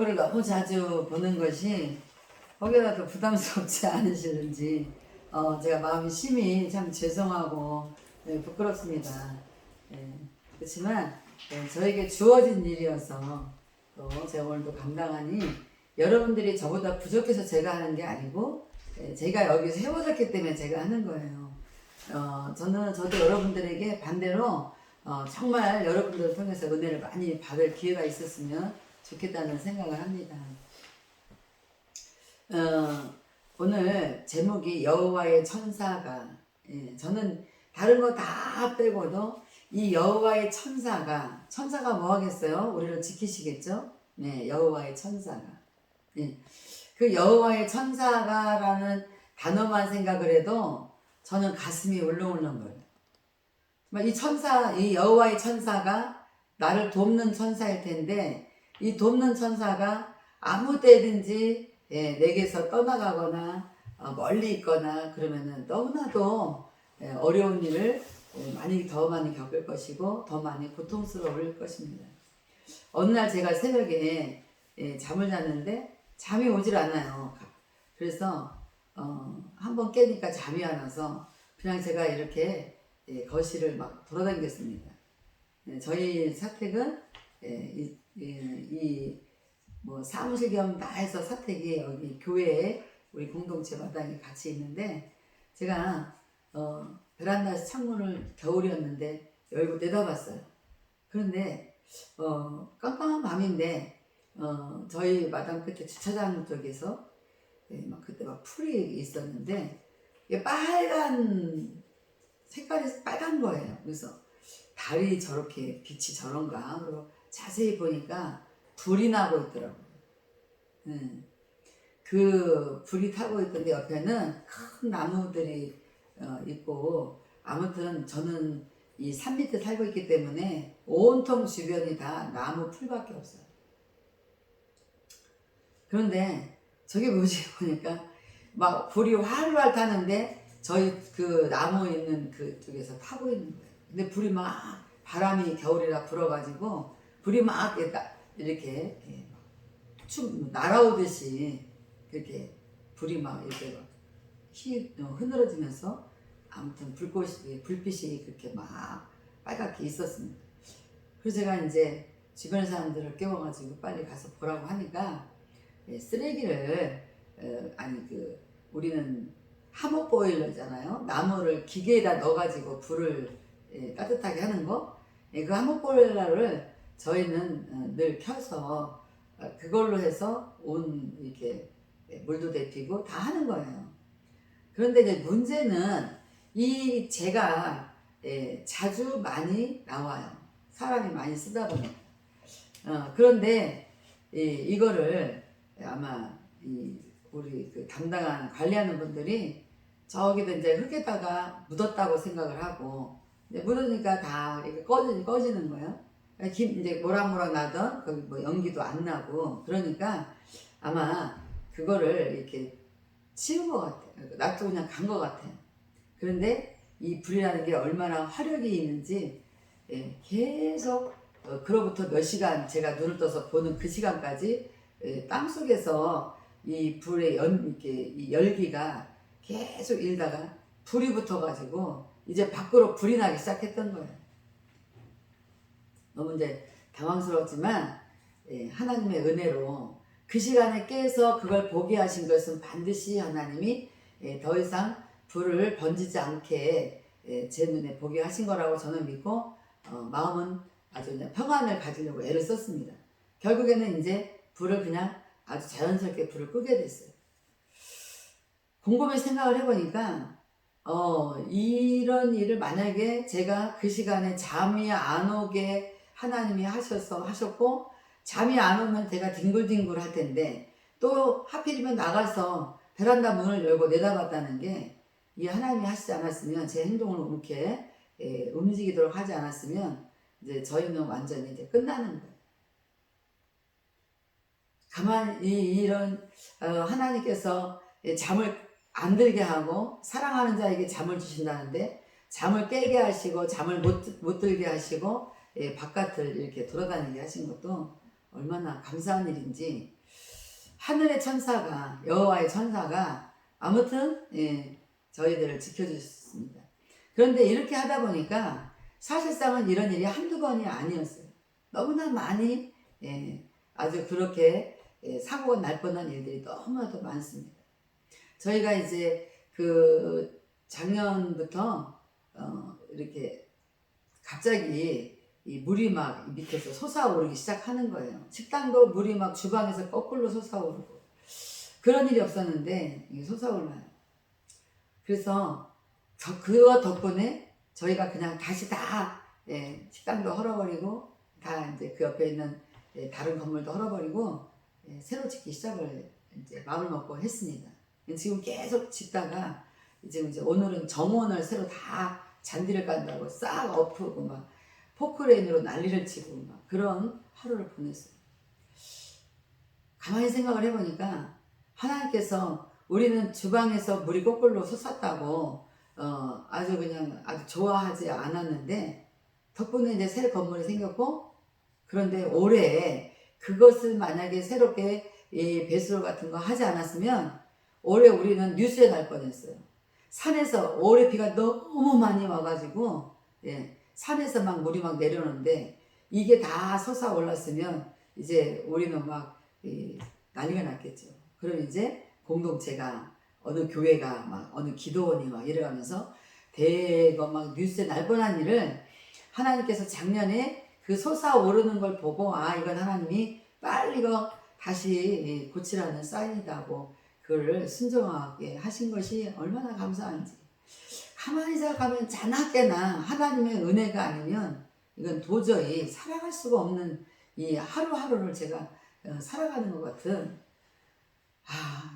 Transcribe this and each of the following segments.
얼굴을 너무 자주 보는 것이 혹여라도 부담스럽지 않으시는지 제가 마음이 심히 참 죄송하고 부끄럽습니다. 그렇지만 저에게 주어진 일이어서 또 제가 오늘도 감당하니 여러분들이 저보다 부족해서 제가 하는 게 아니고 제가 여기 세워졌기 때문에 제가 하는 거예요. 저도 여러분들에게 반대로 정말 여러분들을 통해서 은혜를 많이 받을 기회가 있었으면 좋겠다는 생각을 합니다. 오늘 제목이 여호와의 천사가, 저는 다른 거 다 빼고도 이 여호와의 천사가 뭐 하겠어요? 우리를 지키시겠죠? 네, 여호와의 천사가. 그 여호와의 천사가라는 단어만 생각을 해도 저는 가슴이 울렁울렁거려요. 이 여호와의 천사가 나를 돕는 천사일 텐데, 이 돕는 천사가 아무 때든지 내게서 떠나가거나 멀리 있거나 그러면은 너무나도 어려운 일을 더 많이 겪을 것이고 더 많이 고통스러울 것입니다. 어느 날 제가 새벽에 잠을 잤는데 잠이 오질 않아요. 그래서 한번 깨니까 잠이 안 와서 그냥 제가 이렇게 거실을 막 돌아다녔습니다. 저희 사택은 뭐 사무실 겸 다 해서 사택이 여기 교회에 우리 공동체 마당에 같이 있는데, 제가 베란다에서 창문을 겨울이었는데 열고 내다봤어요. 그런데 깜깜한 밤인데 저희 마당 끝에 주차장 쪽에서 그때 막 풀이 있었는데 이게 색깔이 빨간 거예요. 그래서 달이 저렇게 빛이 저런가? 그리고 자세히 보니까 불이 나고 있더라고요. 그 불이 타고 있던데 옆에는 큰 나무들이 있고, 아무튼 저는 이 산 밑에 살고 있기 때문에 온통 주변이 다 나무 풀밖에 없어요. 그런데 저게 뭐지 보니까 막 불이 활활 타는데 저희 그 나무 있는 그쪽에서 타고 있는 거예요. 근데 불이 막, 바람이 겨울이라 불어가지고 불이 막 이렇게 날아오듯이 그렇게 불이 막 이렇게 흐느러지면서 아무튼 불빛이 그렇게 막 빨갛게 있었습니다. 그래서 제가 이제 주변 사람들을 깨워가지고 빨리 가서 보라고 하니까 쓰레기를 우리는 하모 보일러잖아요. 나무를 기계에다 넣어가지고 불을 따뜻하게 하는 거. 그 하모 보일러를 저희는 늘 켜서 그걸로 해서 이렇게 물도 데피고 다 하는 거예요. 그런데 이제 문제는 제가 자주 많이 나와요. 사람이 많이 쓰다 보니까. 그런데 이거를 아마 우리 그 담당한 관리하는 분들이 저기도 이제 흙에다가 묻었다고 생각을 하고, 묻으니까 다 이렇게 꺼지는 거예요. 이제 모락모락 나던 거기 뭐 연기도 안 나고, 그러니까 아마 그거를 이렇게 치운 것 같아요. 놔두고 그냥 간 것 같아요. 그런데 이 불이라는 게 얼마나 화력이 있는지 계속 그로부터 몇 시간 제가 눈을 떠서 보는 그 시간까지 땅 속에서 이 불의 이 열기가 계속 일다가 불이 붙어가지고 이제 밖으로 불이 나기 시작했던 거예요. 너무 이제 당황스러웠지만 하나님의 은혜로 그 시간에 깨서 그걸 보게 하신 것은 반드시 하나님이 더 이상 불을 번지지 않게 제 눈에 보게 하신 거라고 저는 믿고 마음은 아주 평안을 가지려고 애를 썼습니다. 결국에는 이제 불을 그냥 아주 자연스럽게 불을 끄게 됐어요. 곰곰이 생각을 해보니까 이런 일을 만약에 제가 그 시간에 잠이 안 오게 하나님이 하셨고, 잠이 안 오면 제가 뒹굴뒹굴 할 텐데, 또 하필이면 나가서 베란다 문을 열고 내다봤다는 게, 이 하나님이 하시지 않았으면, 제 행동을 그렇게 움직이도록 하지 않았으면 이제 저희는 완전히 이제 끝나는 거예요. 가만히 이런 하나님께서 잠을 안 들게 하고 사랑하는 자에게 잠을 주신다는데, 잠을 깨게 하시고 잠을 못 들게 하시고 바깥을 이렇게 돌아다니게 하신 것도 얼마나 감사한 일인지 하늘의 천사가 여호와의 천사가 아무튼 저희들을 지켜주셨습니다. 그런데 이렇게 하다 보니까 사실상은 이런 일이 한두 번이 아니었어요. 너무나 많이 아주 그렇게 사고가 날 뻔한 일들이 너무나도 많습니다. 저희가 이제 그 작년부터 이렇게 갑자기 이 물이 막 밑에서 솟아오르기 시작하는 거예요. 식당도 물이 막 주방에서 거꾸로 솟아오르고 그런 일이 없었는데 이게 솟아올라요. 그래서 그거 덕분에 저희가 그냥 다시 다 식당도 헐어버리고 다 이제 그 옆에 있는 다른 건물도 헐어버리고 새로 짓기 시작을 이제 마음을 먹고 했습니다. 지금 계속 짓다가 이제 오늘은 정원을 새로 다 잔디를 깐다고 싹 엎고 막 포크레인으로 난리를 치고 막 그런 하루를 보냈어요. 가만히 생각을 해보니까 하나님께서 우리는 주방에서 물이 거꾸로 솟았다고 아주 그냥 아주 좋아하지 않았는데 덕분에 이제 새 건물이 생겼고 그런데 올해 그것을 만약에 새롭게 이 배수로 같은 거 하지 않았으면 올해 우리는 뉴스에 날 뻔했어요. 산에서 올해 비가 너무 많이 와가지고 산에서 막 물이 막 내려오는데 이게 다 솟아올랐으면 이제 우리는 막 난리가 났겠죠. 그럼 이제 공동체가 어느 교회가 막 어느 기도원이 막 이래가면서 대거 막 뉴스에 날 뻔한 일을 하나님께서 작년에 그 솟아오르는 걸 보고 아 이건 하나님이 빨리 이거 다시 고치라는 사인이다고 그걸 순종하게 하신 것이 얼마나 감사한지 가만히 생각하면 자나깨나 하나님의 은혜가 아니면 이건 도저히 살아갈 수가 없는 이 하루하루를 제가 살아가는 것 같은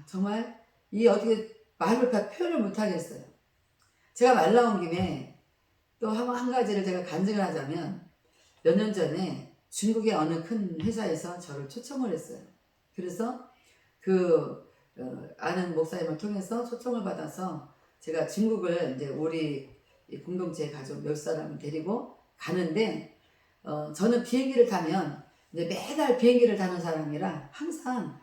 정말 이 어떻게 말로 다 표현을 못하겠어요. 제가 말 나온 김에 또 한 가지를 제가 간증을 하자면 몇 년 전에 중국의 어느 큰 회사에서 저를 초청을 했어요. 그래서 그 아는 목사님을 통해서 초청을 받아서 제가 중국을 이제 우리 공동체 가족 몇 사람을 데리고 가는데 저는 비행기를 타면 이제 매달 비행기를 타는 사람이라 항상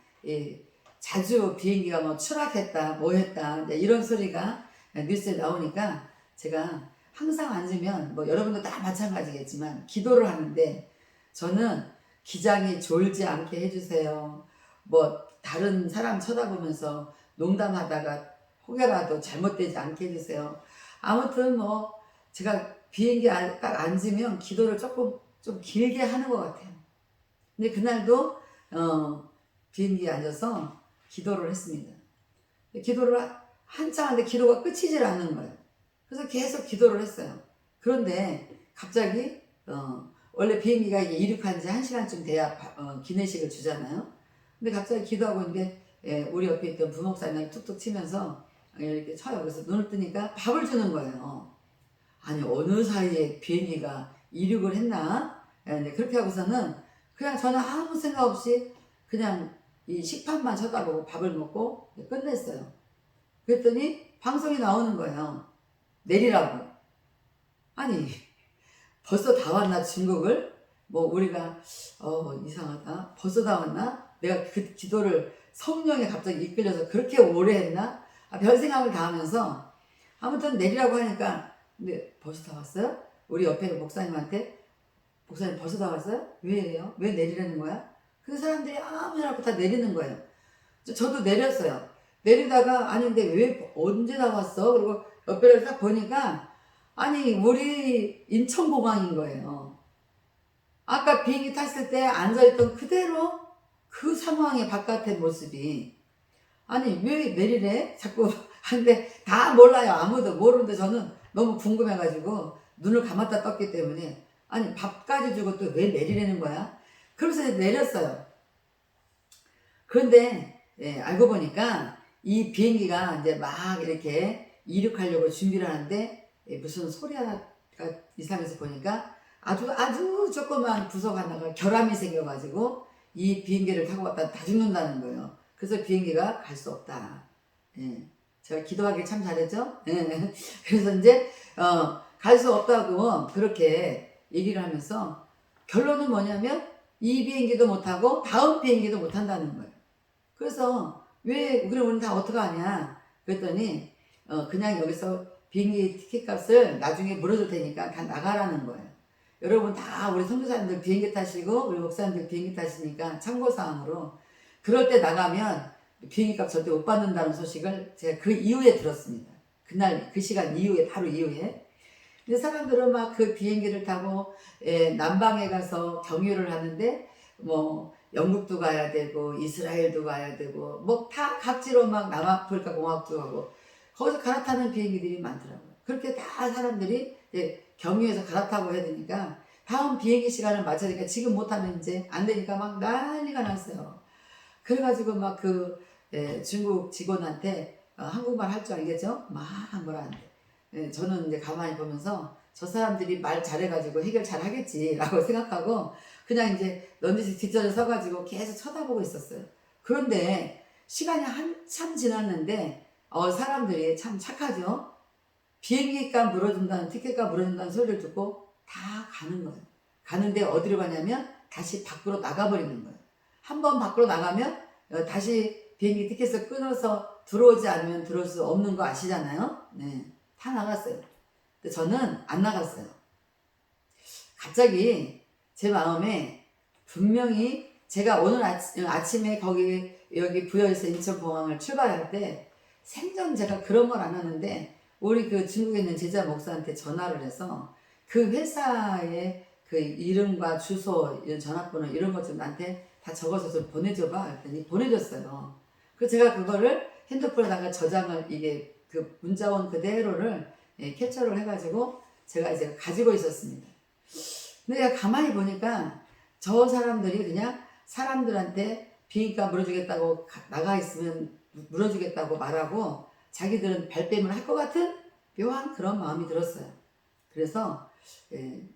자주 비행기가 뭐 추락했다 뭐 했다 이런 소리가 뉴스에 나오니까 제가 항상 앉으면 뭐 여러분도 다 마찬가지겠지만 기도를 하는데 저는 기장이 졸지 않게 해주세요. 뭐 다른 사람 쳐다보면서 농담하다가 혹여라도 잘못되지 않게 해주세요. 아무튼 뭐 제가 비행기 딱 앉으면 기도를 조금 좀 길게 하는 것 같아요. 근데 그날도 비행기에 앉아서 기도를 했습니다. 기도를 한참 하는데 기도가 끝이질 않는 거예요. 그래서 계속 기도를 했어요. 그런데 갑자기 원래 비행기가 이륙한 지 1시간쯤 돼야 기내식을 주잖아요. 근데 갑자기 기도하고 있는데 우리 옆에 있던 부목사님이 툭툭 치면서 이렇게 쳐요. 그래서 눈을 뜨니까 밥을 주는 거예요. 아니 어느 사이에 비행기가 이륙을 했나? 그렇게 하고서는 그냥 저는 아무 생각 없이 그냥 이 식판만 쳐다보고 밥을 먹고 끝냈어요. 그랬더니 방송이 나오는 거예요. 내리라고. 아니 벌써 다 왔나 중국을? 뭐 우리가 이상하다. 벌써 다 왔나? 내가 그 기도를 성령에 갑자기 이끌려서 그렇게 오래 했나? 별 생각을 다 하면서 아무튼 내리라고 하니까 근데 벌써 다 왔어요? 우리 옆에 목사님한테 목사님 벌써 다 왔어요? 왜 이래요? 왜 내리라는 거야? 그 사람들이 아무나 없고 다 내리는 거예요. 저도 내렸어요. 내리다가 아닌데 왜 언제 다 왔어? 그리고 옆에를 딱 보니까 아니 우리 인천공항인 거예요. 아까 비행기 탔을 때 앉아있던 그대로 그 상황의 바깥의 모습이 아니 왜 내리래? 자꾸 하는데 다 몰라요. 아무도 모르는데 저는 너무 궁금해가지고 눈을 감았다 떴기 때문에 아니 밥까지 주고 또 왜 내리라는 거야? 그러면서 내렸어요. 그런데 알고 보니까 이 비행기가 이제 막 이렇게 이륙하려고 준비를 하는데 무슨 소리 하나가 이상해서 보니까 아주 조그만 부속 하나가 결함이 생겨가지고 이 비행기를 타고 갔다 다 죽는다는 거예요. 그래서 비행기가 갈 수 없다. 제가 기도하길 참 잘했죠? 그래서 이제 갈 수 없다고 그렇게 얘기를 하면서 결론은 뭐냐면 이 비행기도 못 타고 다음 비행기도 못 한다는 거예요. 그래서 왜 그럼 우리는 다 어떡하냐 그랬더니 그냥 여기서 비행기 티켓 값을 나중에 물어줄 테니까 다 나가라는 거예요. 여러분 다 우리 선교사님들 비행기 타시고 우리 목사님들 비행기 타시니까 참고사항으로 그럴 때 나가면 비행기 값 절대 못 받는다는 소식을 제가 그 이후에 들었습니다. 그날 그 시간 이후에 바로 이후에. 근데 사람들은 막 그 비행기를 타고 남방에 가서 경유를 하는데 뭐 영국도 가야 되고 이스라엘도 가야 되고 뭐 다 각지로 막 남아프리카 공화국도 가고 거기서 갈아타는 비행기들이 많더라고요. 그렇게 다 사람들이 경유해서 갈아타고 해야 되니까 다음 비행기 시간을 맞춰야 되니까 지금 못하면 이제 안 되니까 막 난리가 났어요. 그래가지고 막 중국 직원한테 한국말 할 줄 알겠죠? 막 뭐라는데 저는 이제 가만히 보면서 저 사람들이 말 잘해가지고 해결 잘하겠지라고 생각하고 그냥 이제 넌지시 뒷전에 서가지고 계속 쳐다보고 있었어요. 그런데 시간이 한참 지났는데 사람들이 참 착하죠? 비행기 값 물어준다는 티켓 값 물어준다는 소리를 듣고 다 가는 거예요. 가는데 어디로 가냐면 다시 밖으로 나가버리는 거예요. 한 번 밖으로 나가면 다시 비행기 티켓을 끊어서 들어오지 않으면 들어올 수 없는 거 아시잖아요? 네, 다 나갔어요. 근데 저는 안 나갔어요. 갑자기 제 마음에 분명히 제가 오늘 아침에 여기 부여에서 인천공항을 출발할 때 생전 제가 그런 걸 안 하는데 우리 그 중국에 있는 제자 목사한테 전화를 해서 그 회사의 그 이름과 주소, 이런 전화번호 이런 것 좀 나한테 다 적어서 좀 보내줘봐 했더니 보내줬어요. 그래서 제가 그거를 핸드폰에다가 저장을 이게 그 문자 온 그대로를 캡처를 해가지고 제가 이제 가지고 있었습니다. 근데 내가 가만히 보니까 저 사람들이 그냥 사람들한테 비행기값 물어주겠다고 나가 있으면 물어주겠다고 말하고 자기들은 발뺌을 할 것 같은 묘한 그런 마음이 들었어요. 그래서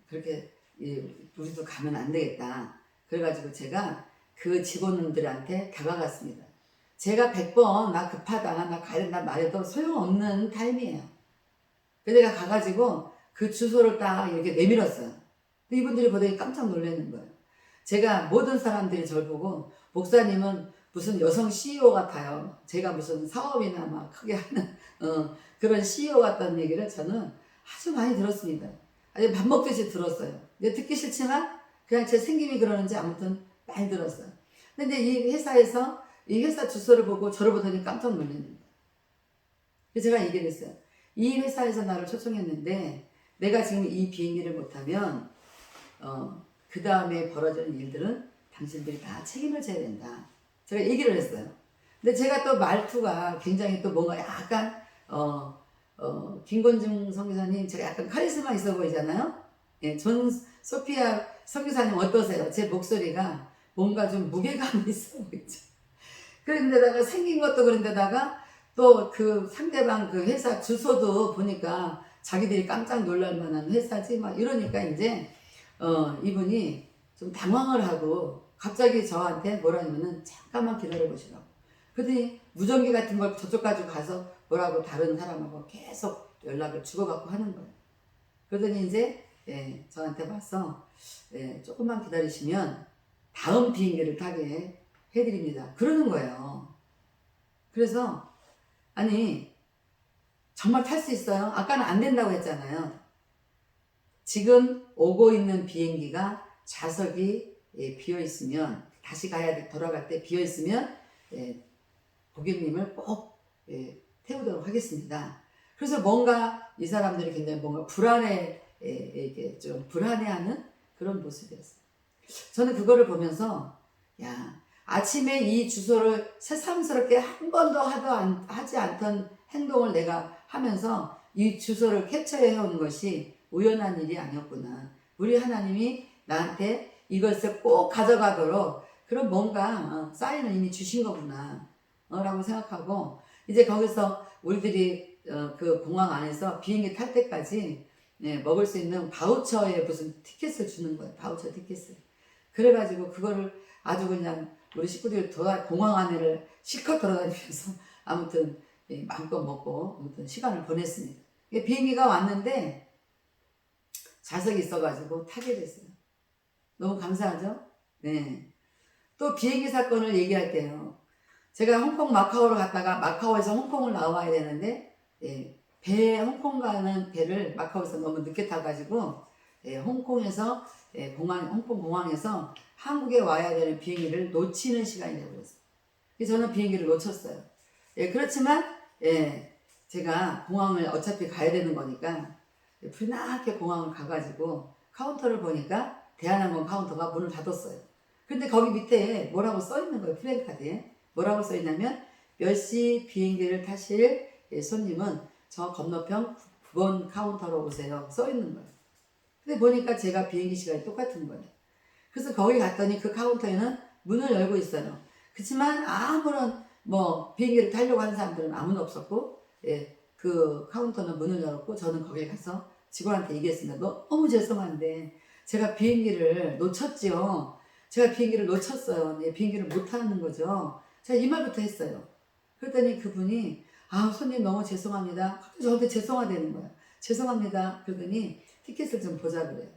그렇게 우리도 가면 안 되겠다. 그래가지고 제가 그 직원들한테 다가갔습니다. 제가 100번 나 급하다 나 가야 된다 말해도 소용없는 타임이에요. 그래서 내가 가가지고 그 주소를 딱 이렇게 내밀었어요. 근데 이분들이 보더니 깜짝 놀라는 거예요. 제가 모든 사람들이 저를 보고 목사님은 무슨 여성 CEO 같아요. 제가 무슨 사업이나 막 크게 하는 그런 CEO 같다는 얘기를 저는 아주 많이 들었습니다. 아주 밥 먹듯이 들었어요. 근데 듣기 싫지만 그냥 제 생김이 그러는지 아무튼 많이 들었어요. 근데 이 회사에서 이 회사 주소를 보고 저를 보더니 깜짝 놀라는 거예요. 그래서 제가 얘기를 했어요. 이 회사에서 나를 초청했는데 내가 지금 이 비행기를 못하면 그 다음에 벌어지는 일들은 당신들이 다 책임을 져야 된다. 제가 얘기를 했어요. 근데 제가 또 말투가 굉장히 또 뭔가 약간 김건중 선교사님 제가 약간 카리스마 있어 보이잖아요. 예, 존 소피아 선교사님 어떠세요? 제 목소리가 뭔가 좀 무게감이 있어 보이죠. 그런데다가 생긴 것도 그런데다가 또 그 상대방 그 회사 주소도 보니까 자기들이 깜짝 놀랄 만한 회사지 막 이러니까 이제 이분이 좀 당황을 하고 갑자기 저한테 뭐라냐면은 잠깐만 기다려 보시라고. 그러더니 무전기 같은 걸 저쪽 가지고 가서 뭐라고 다른 사람하고 계속 연락을 주고받고 하는 거예요. 그러더니 이제 저한테 와서 조금만 기다리시면 다음 비행기를 타게 해드립니다. 그러는 거예요. 그래서 아니 정말 탈 수 있어요? 아까는 안 된다고 했잖아요. 지금 오고 있는 비행기가 좌석이 비어 있으면 다시 돌아갈 때 비어 있으면 고객님을 꼭 태우도록 하겠습니다. 그래서 뭔가 이 사람들이 굉장히 뭔가 이렇게 좀 불안해하는 그런 모습이었어요. 저는 그거를 보면서 야 아침에 이 주소를 새삼스럽게 한 번도 하지 않던 행동을 내가 하면서 이 주소를 캡처해 온 것이 우연한 일이 아니었구나. 우리 하나님이 나한테 이것을 꼭 가져가도록 그런 뭔가 사인을 이미 주신 거구나 라고 생각하고 이제 거기서 우리들이 그 공항 안에서 비행기 탈 때까지 먹을 수 있는 바우처에 무슨 티켓을 주는 거예요. 바우처 티켓을. 그래가지고 그거를 아주 그냥 우리 식구들이 공항 안에를 실컷 돌아다니면서 아무튼 마음껏 먹고 아무튼 시간을 보냈습니다. 비행기가 왔는데 좌석이 있어가지고 타게 됐어요. 너무 감사하죠? 네. 또 비행기 사건을 얘기할게요. 제가 홍콩 마카오로 갔다가 마카오에서 홍콩을 나와야 되는데 홍콩 가는 배를 마카오에서 너무 늦게 타가지고 홍콩에서 홍콩 공항에서 한국에 와야 되는 비행기를 놓치는 시간이 되어버렸어요. 그래서 저는 비행기를 놓쳤어요. 그렇지만 제가 공항을 어차피 가야 되는 거니까 불나게 공항을 가가지고 카운터를 보니까 대한항공 카운터가 문을 닫았어요. 근데 거기 밑에 뭐라고 써 있는 거예요. 플랜카드에 뭐라고 써 있냐면 몇 시 비행기를 타실 손님은 저 건너편 9번 카운터로 오세요 써 있는 거예요. 근데 보니까 제가 비행기 시간이 똑같은 거예요. 그래서 거기 갔더니 그 카운터에는 문을 열고 있어요. 그렇지만 아무런 비행기를 타려고 하는 사람들은 아무도 없었고 그 카운터는 문을 열었고 저는 거기 가서 직원한테 얘기했습니다. 너무 죄송한데 제가 비행기를 놓쳤지요. 제가 비행기를 놓쳤어요. 비행기를 못 타는 거죠. 제가 이 말부터 했어요. 그랬더니 그분이 손님 너무 죄송합니다. 갑자기 저한테 죄송하다는 거예요. 죄송합니다. 그러더니 티켓을 좀 보자 그래요.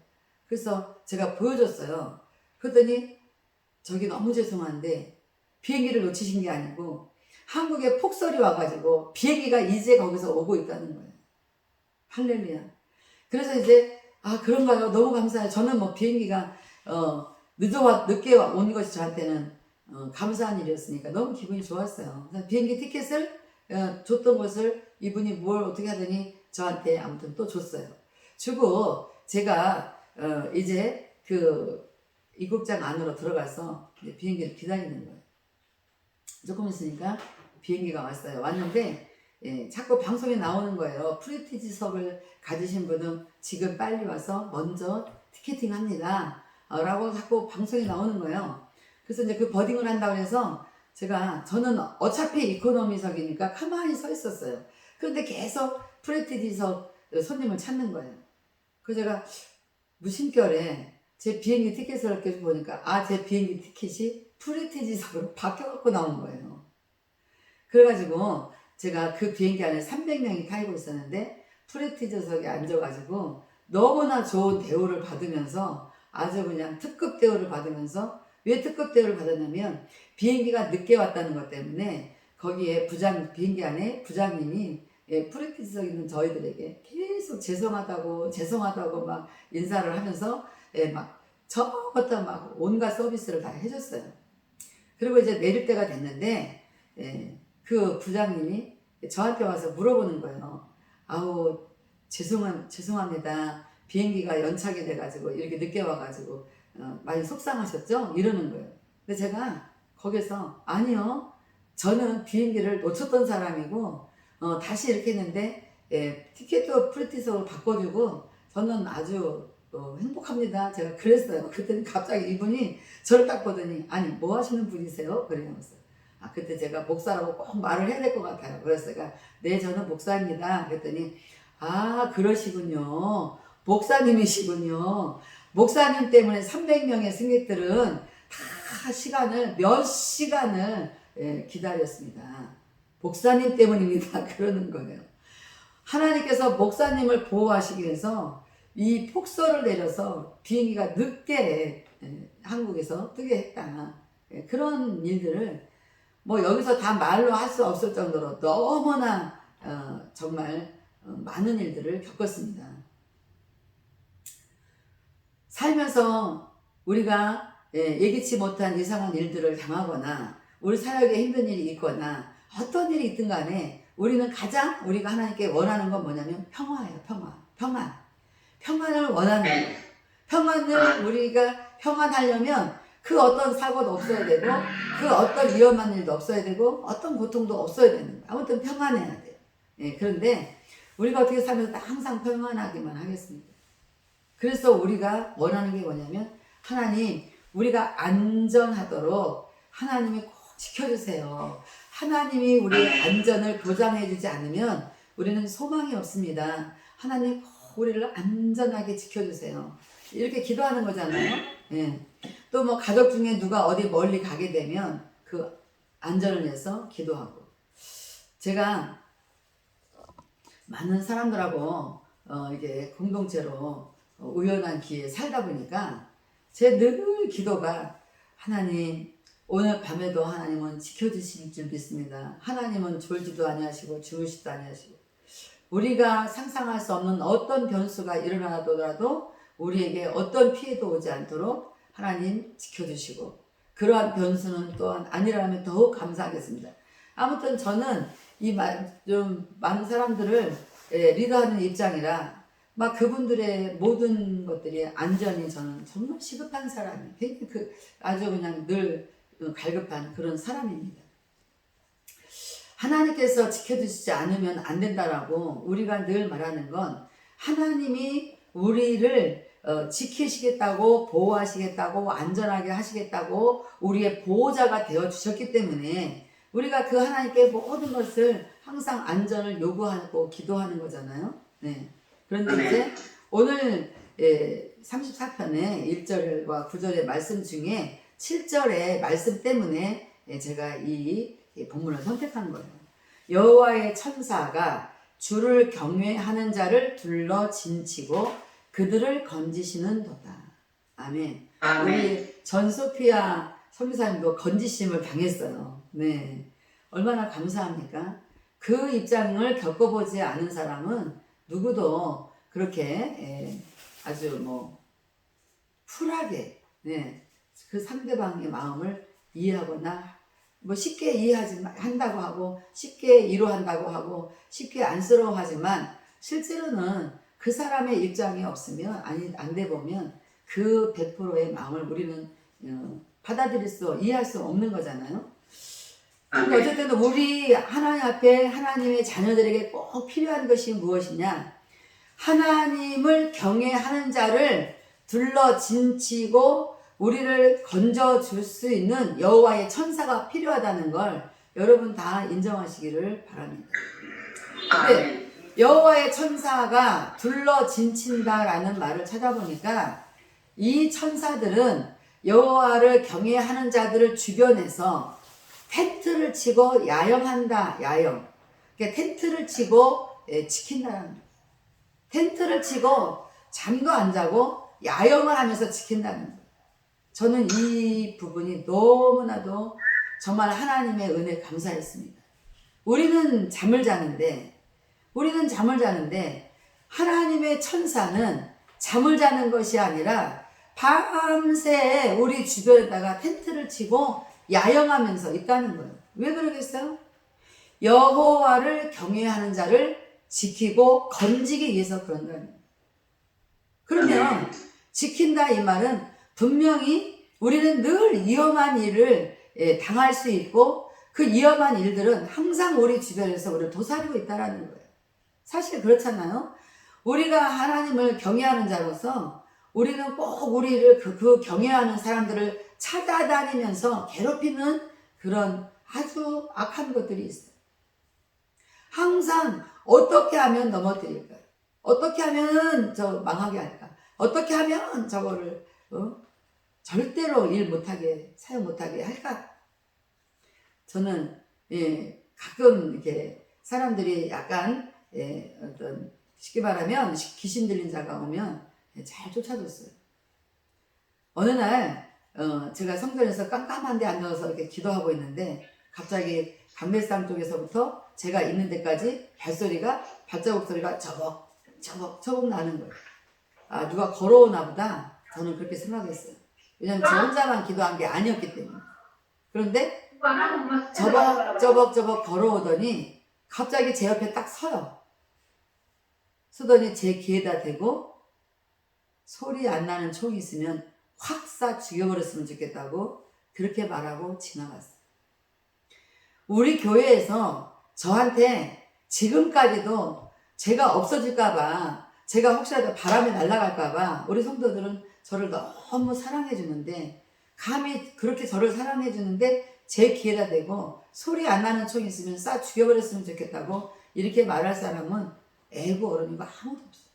그래서 제가 보여줬어요. 그랬더니 저기 너무 죄송한데 비행기를 놓치신 게 아니고 한국에 폭설이 와가지고 비행기가 이제 거기서 오고 있다는 거예요. 할렐루야. 그래서 이제 그런가요? 너무 감사해요. 저는 비행기가 늦게 온 것이 저한테는 감사한 일이었으니까 너무 기분이 좋았어요. 그래서 비행기 티켓을 줬던 것을 이분이 뭘 어떻게 하더니 저한테 아무튼 또 줬어요. 주고 제가 이제 그 입국장 안으로 들어가서 이제 비행기를 기다리는 거예요. 조금 있으니까 비행기가 왔어요. 왔는데 자꾸 방송에 나오는 거예요. 프리티지석을 가지신 분은 지금 빨리 와서 먼저 티켓팅 합니다. 라고 자꾸 방송에 나오는 거예요. 그래서 이제 그 버딩을 한다고 해서 저는 어차피 이코노미석이니까 가만히 서 있었어요. 그런데 계속 프리티지석 손님을 찾는 거예요. 그래서 제가 무심결에 제 비행기 티켓을 이렇게 보니까 제 비행기 티켓이 프리티지석으로 바뀌어갖고 나온 거예요. 그래가지고 제가 그 비행기 안에 300명이 타고 있었는데 프리티지석에 앉아가지고 너무나 좋은 대우를 받으면서 아주 그냥 특급 대우를 받으면서 왜 특급 대우를 받았냐면 비행기가 늦게 왔다는 것 때문에 거기에 비행기 안에 부장님이 프리티지석에 있는 저희들에게 계속 죄송하다고 막 인사를 하면서 막 처음부터 막 온갖 서비스를 다 해줬어요. 그리고 이제 내릴 때가 됐는데 그 부장님이 저한테 와서 물어보는 거예요. 죄송합니다. 비행기가 연착이 돼가지고 이렇게 늦게 와가지고 많이 속상하셨죠? 이러는 거예요. 근데 제가 거기서 아니요. 저는 비행기를 놓쳤던 사람이고 다시 이렇게 했는데 티켓도 프리티석으로 바꿔주고 저는 아주 행복합니다. 제가 그랬어요. 그랬더니 갑자기 이분이 저를 딱 보더니 아니 뭐 하시는 분이세요? 그러면서 그때 제가 목사라고 꼭 말을 해야 될 것 같아요. 그래서 제가 네 저는 목사입니다. 그랬더니 그러시군요. 목사님이시군요. 목사님 때문에 300명의 승객들은 다 몇 시간을 기다렸습니다. 목사님 때문입니다. 그러는 거예요. 하나님께서 목사님을 보호하시기 위해서 이 폭설을 내려서 비행기가 늦게 한국에서 뜨게 했다. 그런 일들을 여기서 다 말로 할 수 없을 정도로 너무나 정말 많은 일들을 겪었습니다. 살면서 우리가 예기치 못한 이상한 일들을 당하거나 우리 사역에 힘든 일이 있거나 어떤 일이 있든 간에 우리는 가장 우리가 하나님께 원하는 건 뭐냐면 평화예요. 평안을 원하는 거예요. 평안을 우리가 평안하려면 그 어떤 사고도 없어야 되고 그 어떤 위험한 일도 없어야 되고 어떤 고통도 없어야 되는 거예요. 아무튼 평안해야 돼요. 그런데 우리가 어떻게 살면서 항상 평안하기만 하겠습니까? 그래서 우리가 원하는 게 뭐냐면 하나님 우리가 안전하도록 하나님이 꼭 지켜주세요. 하나님이 우리의 안전을 보장해 주지 않으면 우리는 소망이 없습니다. 하나님 꼭 우리를 안전하게 지켜주세요. 이렇게 기도하는 거잖아요. 또 가족 중에 누가 어디 멀리 가게 되면 그 안전을 위해서 기도하고 제가 많은 사람들하고 이게 공동체로 우연한 기회에 살다 보니까 제 늘 기도가 하나님, 오늘 밤에도 하나님은 지켜주실 줄 믿습니다. 하나님은 졸지도 아니하시고 주무시도 아니하시고 우리가 상상할 수 없는 어떤 변수가 일어나더라도 우리에게 어떤 피해도 오지 않도록 하나님 지켜주시고 그러한 변수는 또한 아니라면 더욱 감사하겠습니다. 아무튼 저는 좀 많은 사람들을 리더하는 입장이라 막 그분들의 모든 것들이 안전이 저는 정말 시급한 사람이에요. 아주 그냥 늘 갈급한 그런 사람입니다. 하나님께서 지켜주시지 않으면 안 된다라고 우리가 늘 말하는 건 하나님이 우리를 지키시겠다고 보호하시겠다고 안전하게 하시겠다고 우리의 보호자가 되어 주셨기 때문에 우리가 그 하나님께 모든 것을 항상 안전을 요구하고 기도하는 거잖아요. 네. 그런데 이제 오늘 34편의 1절과 9절의 말씀 중에 7절의 말씀 때문에 제가 이 본문을 선택한 거예요. 여호와의 천사가 주를 경외하는 자를 둘러 진치고 그들을 건지시는도다. 아멘. 우리 전소피아 선교사님도 건지심을 당했어요. 네, 얼마나 감사합니까? 그 입장을 겪어보지 않은 사람은 누구도 그렇게 아주 쿨하게 그 상대방의 마음을 이해하거나 쉽게 한다고 하고 쉽게 위로한다고 하고 쉽게 안쓰러워하지만 실제로는 그 사람의 입장이 없으면 안 돼 보면 그 100%의 마음을 우리는 이해할 수 없는 거잖아요. 근데 어쨌든 우리 하나님 앞에 하나님의 자녀들에게 꼭 필요한 것이 무엇이냐? 하나님을 경외하는 자를 둘러 진치고 우리를 건져줄 수 있는 여호와의 천사가 필요하다는 걸 여러분 다 인정하시기를 바랍니다. 근데 여호와의 천사가 둘러 진친다라는 말을 찾아보니까 이 천사들은 여호와를 경외하는 자들을 주변에서 텐트를 치고 야영한다. 야영. 그러니까 텐트를 치고 지킨다는 거예요. 텐트를 치고 잠도 안 자고 야영을 하면서 지킨다는 거예요. 저는 이 부분이 너무나도 정말 하나님의 은혜에 감사했습니다. 우리는 잠을 자는데 하나님의 천사는 잠을 자는 것이 아니라 밤새 우리 주변에다가 텐트를 치고 야영하면서 있다는 거예요. 왜 그러겠어요? 여호와를 경외하는 자를 지키고 건지기 위해서 그런다는 거예요. 그러면 지킨다 이 말은 분명히 우리는 늘 위험한 일을 당할 수 있고 그 위험한 일들은 항상 우리 주변에서 우리를 도사리고 있다는 거예요. 사실 그렇잖아요. 우리가 하나님을 경외하는 자로서 우리는 꼭 우리를 그 경외하는 사람들을 찾아다니면서 괴롭히는 그런 아주 악한 것들이 있어요. 항상 어떻게 하면 넘어뜨릴까? 어떻게 하면 망하게 할까? 어떻게 하면 저거를 절대로 일 못하게 사용 못하게 할까? 저는 가끔 이렇게 사람들이 약간 어떤 쉽게 말하면 귀신 들린 자가 오면 잘 쫓아줬어요. 어느 날 제가 성전에서 깜깜한 데 앉아서 이렇게 기도하고 있는데 갑자기 강대상 쪽에서부터 제가 있는 데까지 발자국 소리가 저벅 나는 거예요. 아, 누가 걸어오나 보다. 저는 그렇게 생각했어요. 왜냐면 저 혼자만 기도한 게 아니었기 때문에. 그런데 저벅 걸어오더니 갑자기 제 옆에 딱 서요. 서더니 제 귀에다 대고 소리 안 나는 총이 있으면 확 쏴 죽여버렸으면 좋겠다고 그렇게 말하고 지나갔어요. 우리 교회에서 저한테 지금까지도 제가 없어질까봐, 제가 혹시라도 바람에 날아갈까봐 우리 성도들은 저를 너무 사랑해 주는데, 감히 그렇게 저를 사랑해 주는데 제 귀에다 대고 소리 안 나는 총 있으면 쏴 죽여버렸으면 좋겠다고 이렇게 말할 사람은 애고 어른이고 아무도 없어요.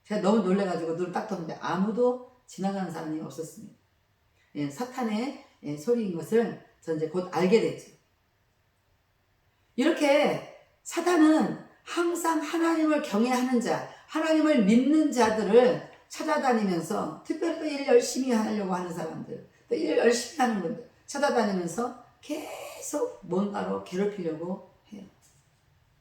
제가 너무 놀래가지고 눈을 딱 떴는데 아무도 지나가는 사람이 없었습니다. 사탄의 소리인 것을 전 이제 곧 알게 됐죠. 이렇게 사탄은 항상 하나님을 경외하는 자, 하나님을 믿는 자들을 찾아다니면서 특별히 또 일 열심히 하려고 하는 사람들, 또 일 열심히 하는 분들 찾아다니면서 계속 뭔가로 괴롭히려고 해요.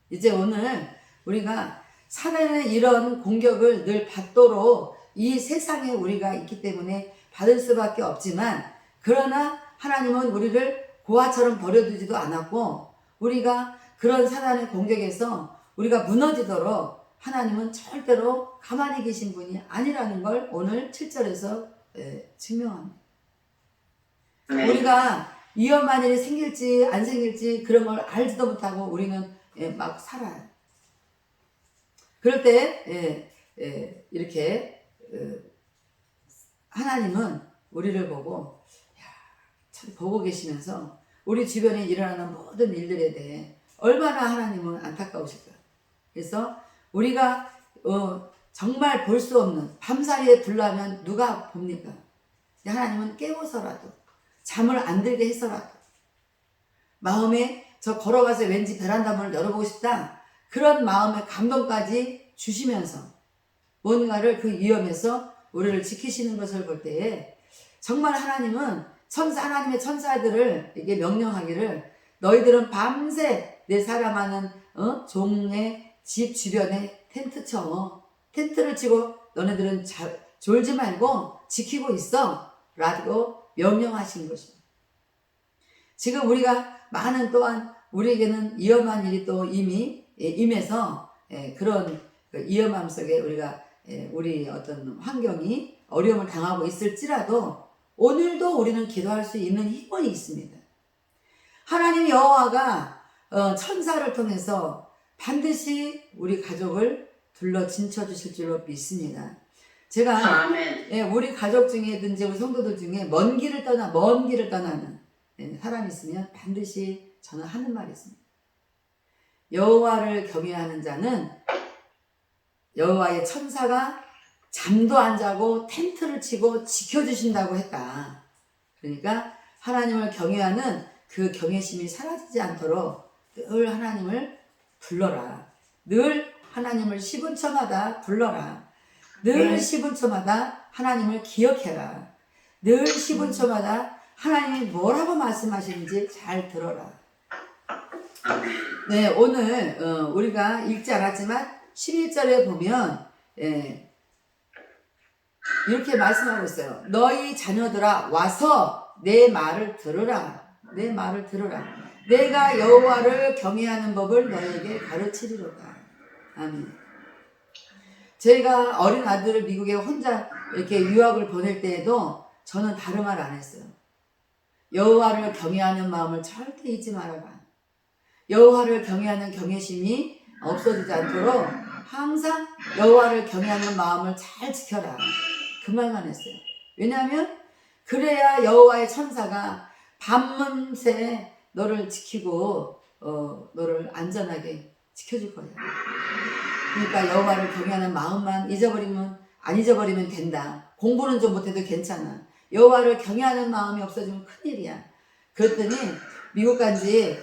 이제 오늘 우리가 사단의 이런 공격을 늘 받도록 이 세상에 우리가 있기 때문에 받을 수밖에 없지만, 그러나 하나님은 우리를 고아처럼 버려두지도 않았고, 우리가 그런 사단의 공격에서 우리가 무너지도록 하나님은 절대로 가만히 계신 분이 아니라는 걸 오늘 7절에서 증명합니다. 우리가 위험한 일이 생길지 안 생길지 그런 걸 알지도 못하고 우리는 막 살아요. 그럴 때 이렇게 하나님은 우리를 보고 참 보고 계시면서 우리 주변에 일어나는 모든 일들에 대해 얼마나 하나님은 안타까우실까. 그래서 우리가 정말 볼 수 없는 밤사이에 불나면 누가 봅니까? 하나님은 깨워서라도 잠을 안 들게 해서라도 마음에 저 걸어가서 왠지 베란다 문을 열어보고 싶다, 그런 마음의 감동까지 주시면서 뭔가를 그 위험에서 우리를 지키시는 것을 볼 때에 정말 하나님은 하나님의 천사들을 이게 명령하기를, 너희들은 밤새 내 사랑하는 종의 집 주변에 텐트를 치고 너네들은 졸지 말고 지키고 있어 라고 명령하신 것입니다. 지금 우리가 많은 또한 우리에게는 위험한 일이 또 이미 임해서 그런 위험함 속에 우리가 우리 어떤 환경이 어려움을 당하고 있을지라도 오늘도 우리는 기도할 수 있는 힘이 있습니다. 하나님 여호와가 천사를 통해서 반드시 우리 가족을 둘러 진쳐 주실 줄로 믿습니다. 제가 우리 가족 중에든지 우리 성도들 중에 먼 길을 떠나는 사람이 있으면 반드시 저는 하는 말이 있습니다. 여호와를 경외하는 자는 여호와의 천사가 잠도 안 자고 텐트를 치고 지켜주신다고 했다. 그러니까 하나님을 경외하는 그 경외심이 사라지지 않도록 늘 하나님을 불러라. 늘 하나님을 10분초마다 불러라. 늘 10분초마다 하나님을 기억해라. 늘 10분초마다 하나님이 뭐라고 말씀하시는지 잘 들어라. 네, 오늘 우리가 읽지 않았지만 11절에 보면 이렇게 말씀하고 있어요. 너희 자녀들아 와서 내 말을 들으라. 내 말을 들으라. 내가 여호와를 경외하는 법을 너에게 가르치리로다. 아멘. 제가 어린 아들을 미국에 혼자 이렇게 유학을 보낼 때에도 저는 다른 말 안 했어요. 여호와를 경외하는 마음을 절대 잊지 말아라. 여호와를 경외하는 경외심이 없어지지 않도록 항상 여호와를 경외하는 마음을 잘 지켜라. 그 말만 했어요. 왜냐하면 그래야 여호와의 천사가 밤새 너를 지키고 너를 안전하게 지켜줄 거야. 그러니까 여호와를 경외하는 마음만 안 잊어버리면 된다. 공부는 좀 못해도 괜찮아. 여호와를 경외하는 마음이 없어지면 큰일이야. 그랬더니 미국 간지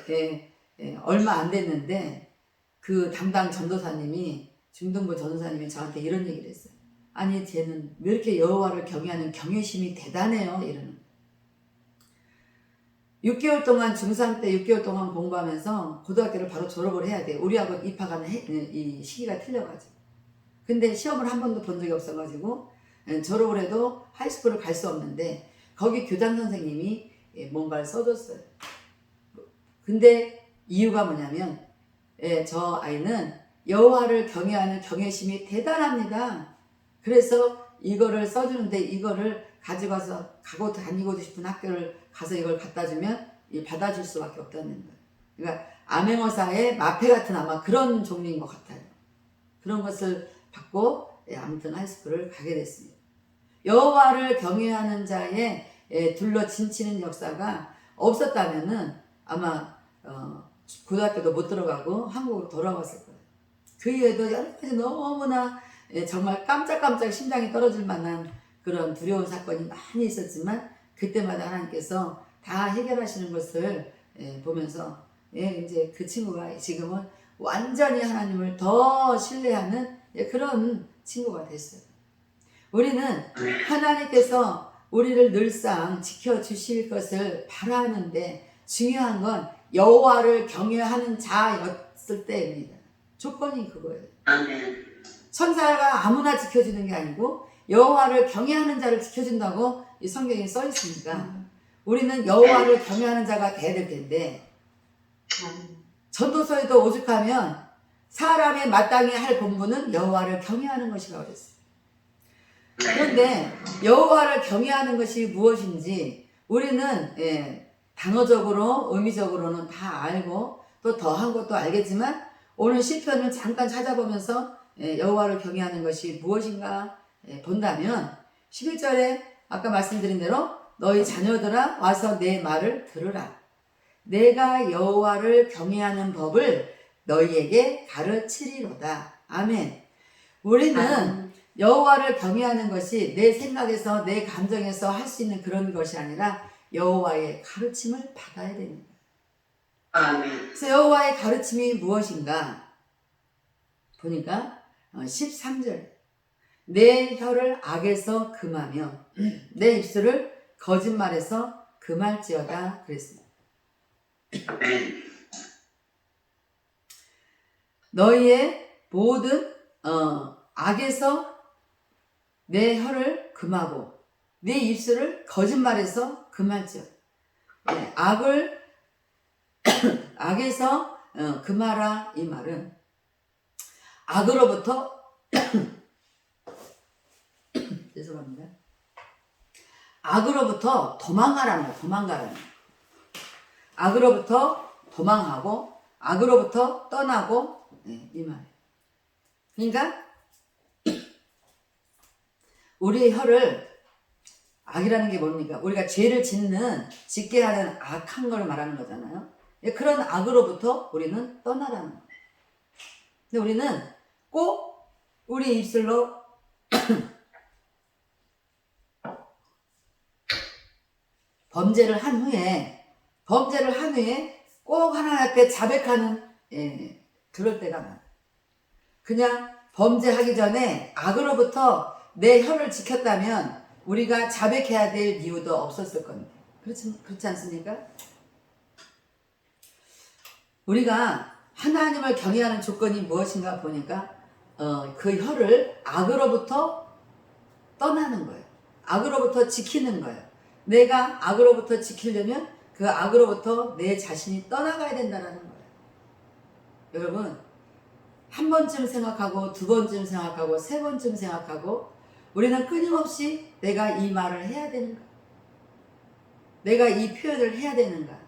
얼마 안 됐는데 그 담당 전도사님이, 중등부 전도사님이 저한테 이런 얘기를 했어요. 아니 쟤는 왜 이렇게 여호와를 경외하는 경외심이 대단해요 이러는. 6개월 동안 중3 때 6개월 동안 공부하면서 고등학교를 바로 졸업을 해야 돼요. 우리하고 입학하는 이 시기가 틀려가지고. 근데 시험을 한 번도 본 적이 없어가지고 졸업을 해도 하이스쿨을 갈 수 없는데 거기 교장 선생님이 뭔가를 써줬어요. 근데 이유가 뭐냐면 저 아이는 여호와를 경외하는 경외심이 대단합니다. 그래서 이거를 써주는데 이거를 가지고서 가고 다니고 싶은 학교를 가서 이걸 갖다 주면 받아줄 수밖에 없다는 거예요. 그러니까 암행어사의 마패 같은 아마 그런 종류인 것 같아요. 그런 것을 받고 아무튼 하이스쿨을 가게 됐습니다. 여호와를 경외하는 자에 둘러 진치는 역사가 없었다면은 아마 고등학교도 못 들어가고 한국으로 돌아왔을 거예요. 그 이후에도 여러 가지 너무나 정말 깜짝깜짝 심장이 떨어질 만한 그런 두려운 사건이 많이 있었지만 그때마다 하나님께서 다 해결하시는 것을 보면서 이제 그 친구가 지금은 완전히 하나님을 더 신뢰하는 그런 친구가 됐어요. 우리는 하나님께서 우리를 늘상 지켜주실 것을 바라는데 중요한 건 여호와를 경외하는 자였을 때입니다. 조건이 그거예요. 아멘. 천사가 아무나 지켜주는 게 아니고 여호와를 경외하는 자를 지켜준다고 이 성경에 써 있으니까 우리는 여호와를 경외하는 자가 돼야 될 텐데 전도서에도 오죽하면 사람의 마땅히 할 본분은 여호와를 경외하는 것이라고 그랬어요. 그런데 여호와를 경외하는 것이 무엇인지 우리는 단어적으로 의미적으로는 다 알고 또 더한 것도 알겠지만 오늘 시편을 잠깐 찾아보면서 여호와를 경외하는 것이 무엇인가 본다면 11절에 아까 말씀드린 대로 너희 자녀들아 와서 내 말을 들으라. 내가 여호와를 경외하는 법을 너희에게 가르치리로다. 아멘. 우리는 여호와를 경외하는 것이 내 생각에서 내 감정에서 할 수 있는 그런 것이 아니라 여호와의 가르침을 받아야 됩니다. 아멘. 그래서 여호와의 가르침이 무엇인가 보니까 13절 내 혀를 악에서 금하며 내 입술을 거짓말에서 금할지어다 그랬습니다. 아멘. 너희의 모든 악에서 내 혀를 금하고 내 입술을 거짓말에서 금할지어다. 악에서 금하라 이 말은 악으로부터 죄송합니다. 악으로부터 도망가라는 거예요. 도망가라는 거예요. 악으로부터 도망하고 악으로부터 떠나고 이 말이에요. 그러니까 우리의 혀를 악이라는 게 뭡니까? 우리가 죄를 짓게 하는 악한 걸 말하는 거잖아요. 그런 악으로부터 우리는 떠나라는 거예요. 근데 우리는 꼭 우리 입술로 범죄를 한 후에 꼭 하나님 앞에 자백하는 그럴 때가 많아요. 그냥 범죄하기 전에 악으로부터 내 혀를 지켰다면 우리가 자백해야 될 이유도 없었을 건데 그렇지 않습니까? 우리가 하나님을 경외하는 조건이 무엇인가 보니까 그 혀를 악으로부터 떠나는 거예요. 악으로부터 지키는 거예요. 내가 악으로부터 지키려면 그 악으로부터 내 자신이 떠나가야 된다는 거예요. 여러분 한 번쯤 생각하고 두 번쯤 생각하고 세 번쯤 생각하고 우리는 끊임없이 내가 이 말을 해야 되는가? 내가 이 표현을 해야 되는가?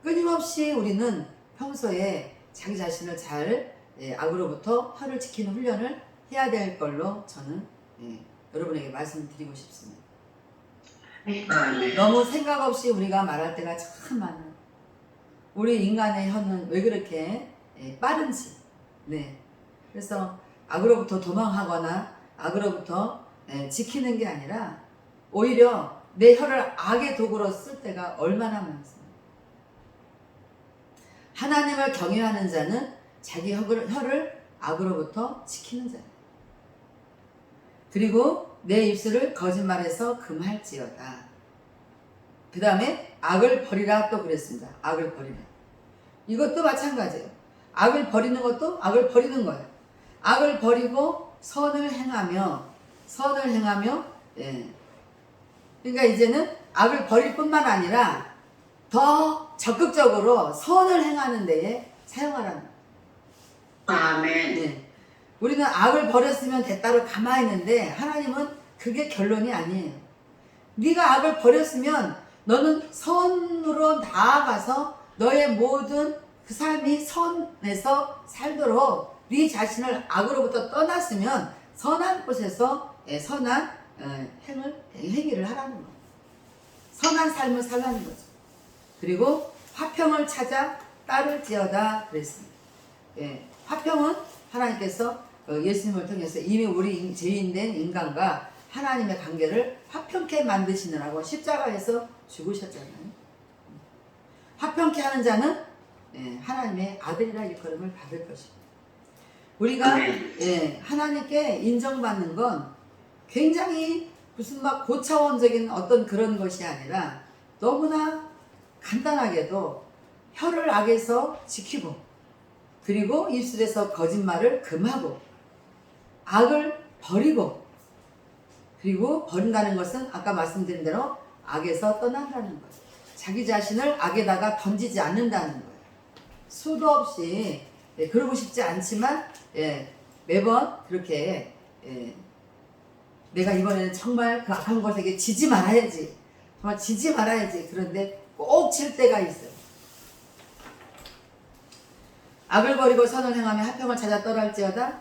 끊임없이 우리는 평소에 자기 자신을 잘 악으로부터 혀를 지키는 훈련을 해야 될 걸로 저는 여러분에게 말씀드리고 싶습니다. 너무 생각 없이 우리가 말할 때가 참 많아요. 우리 인간의 혀는 왜 그렇게 빠른지. 그래서 악으로부터 도망하거나 악으로부터 지키는 게 아니라 오히려 내 혀를 악의 도구로 쓸 때가 얼마나 많습니다. 하나님을 경외하는 자는 자기 혀를 악으로부터 지키는 자예요. 그리고 내 입술을 거짓말에서 금할지어다. 그 다음에 악을 버리라 또 그랬습니다. 악을 버리라. 이것도 마찬가지예요. 악을 버리는 것도 악을 버리는 거예요. 악을 버리고 선을 행하며 그러니까 이제는 악을 버릴 뿐만 아니라 더 적극적으로 선을 행하는 데에 사용하라는 거예요. 아멘. 우리는 악을 버렸으면 됐다고 가만히 있는데 하나님은 그게 결론이 아니에요. 네가 악을 버렸으면 너는 선으로 나아가서 너의 모든 그 삶이 선에서 살도록 네 자신을 악으로부터 떠났으면 선한 곳에서 선한 행위를 하라는 거예요. 선한 삶을 살라는 거죠. 그리고 화평을 찾아 따를지어다 그랬습니다. 화평은 하나님께서 예수님을 통해서 이미 우리 죄인된 인간과 하나님의 관계를 화평케 만드시느라고 십자가에서 죽으셨잖아요. 화평케 하는 자는 하나님의 아들이라 일컬음을 받을 것입니다. 우리가 하나님께 인정받는 건 굉장히 무슨 막 고차원적인 어떤 그런 것이 아니라 너무나 간단하게도 혀를 악에서 지키고 그리고 입술에서 거짓말을 금하고 악을 버리고 그리고 버린다는 것은 아까 말씀드린 대로 악에서 떠난다는 거예요. 자기 자신을 악에다가 던지지 않는다는 거예요. 수도 없이 그러고 싶지 않지만 매번 그렇게 내가 이번에는 정말 그 악한 것에게 지지 말아야지. 정말 지지 말아야지. 그런데 꼭 질 때가 있어요. 악을 버리고 선을 행하며 화평을 찾아 떠날지어다.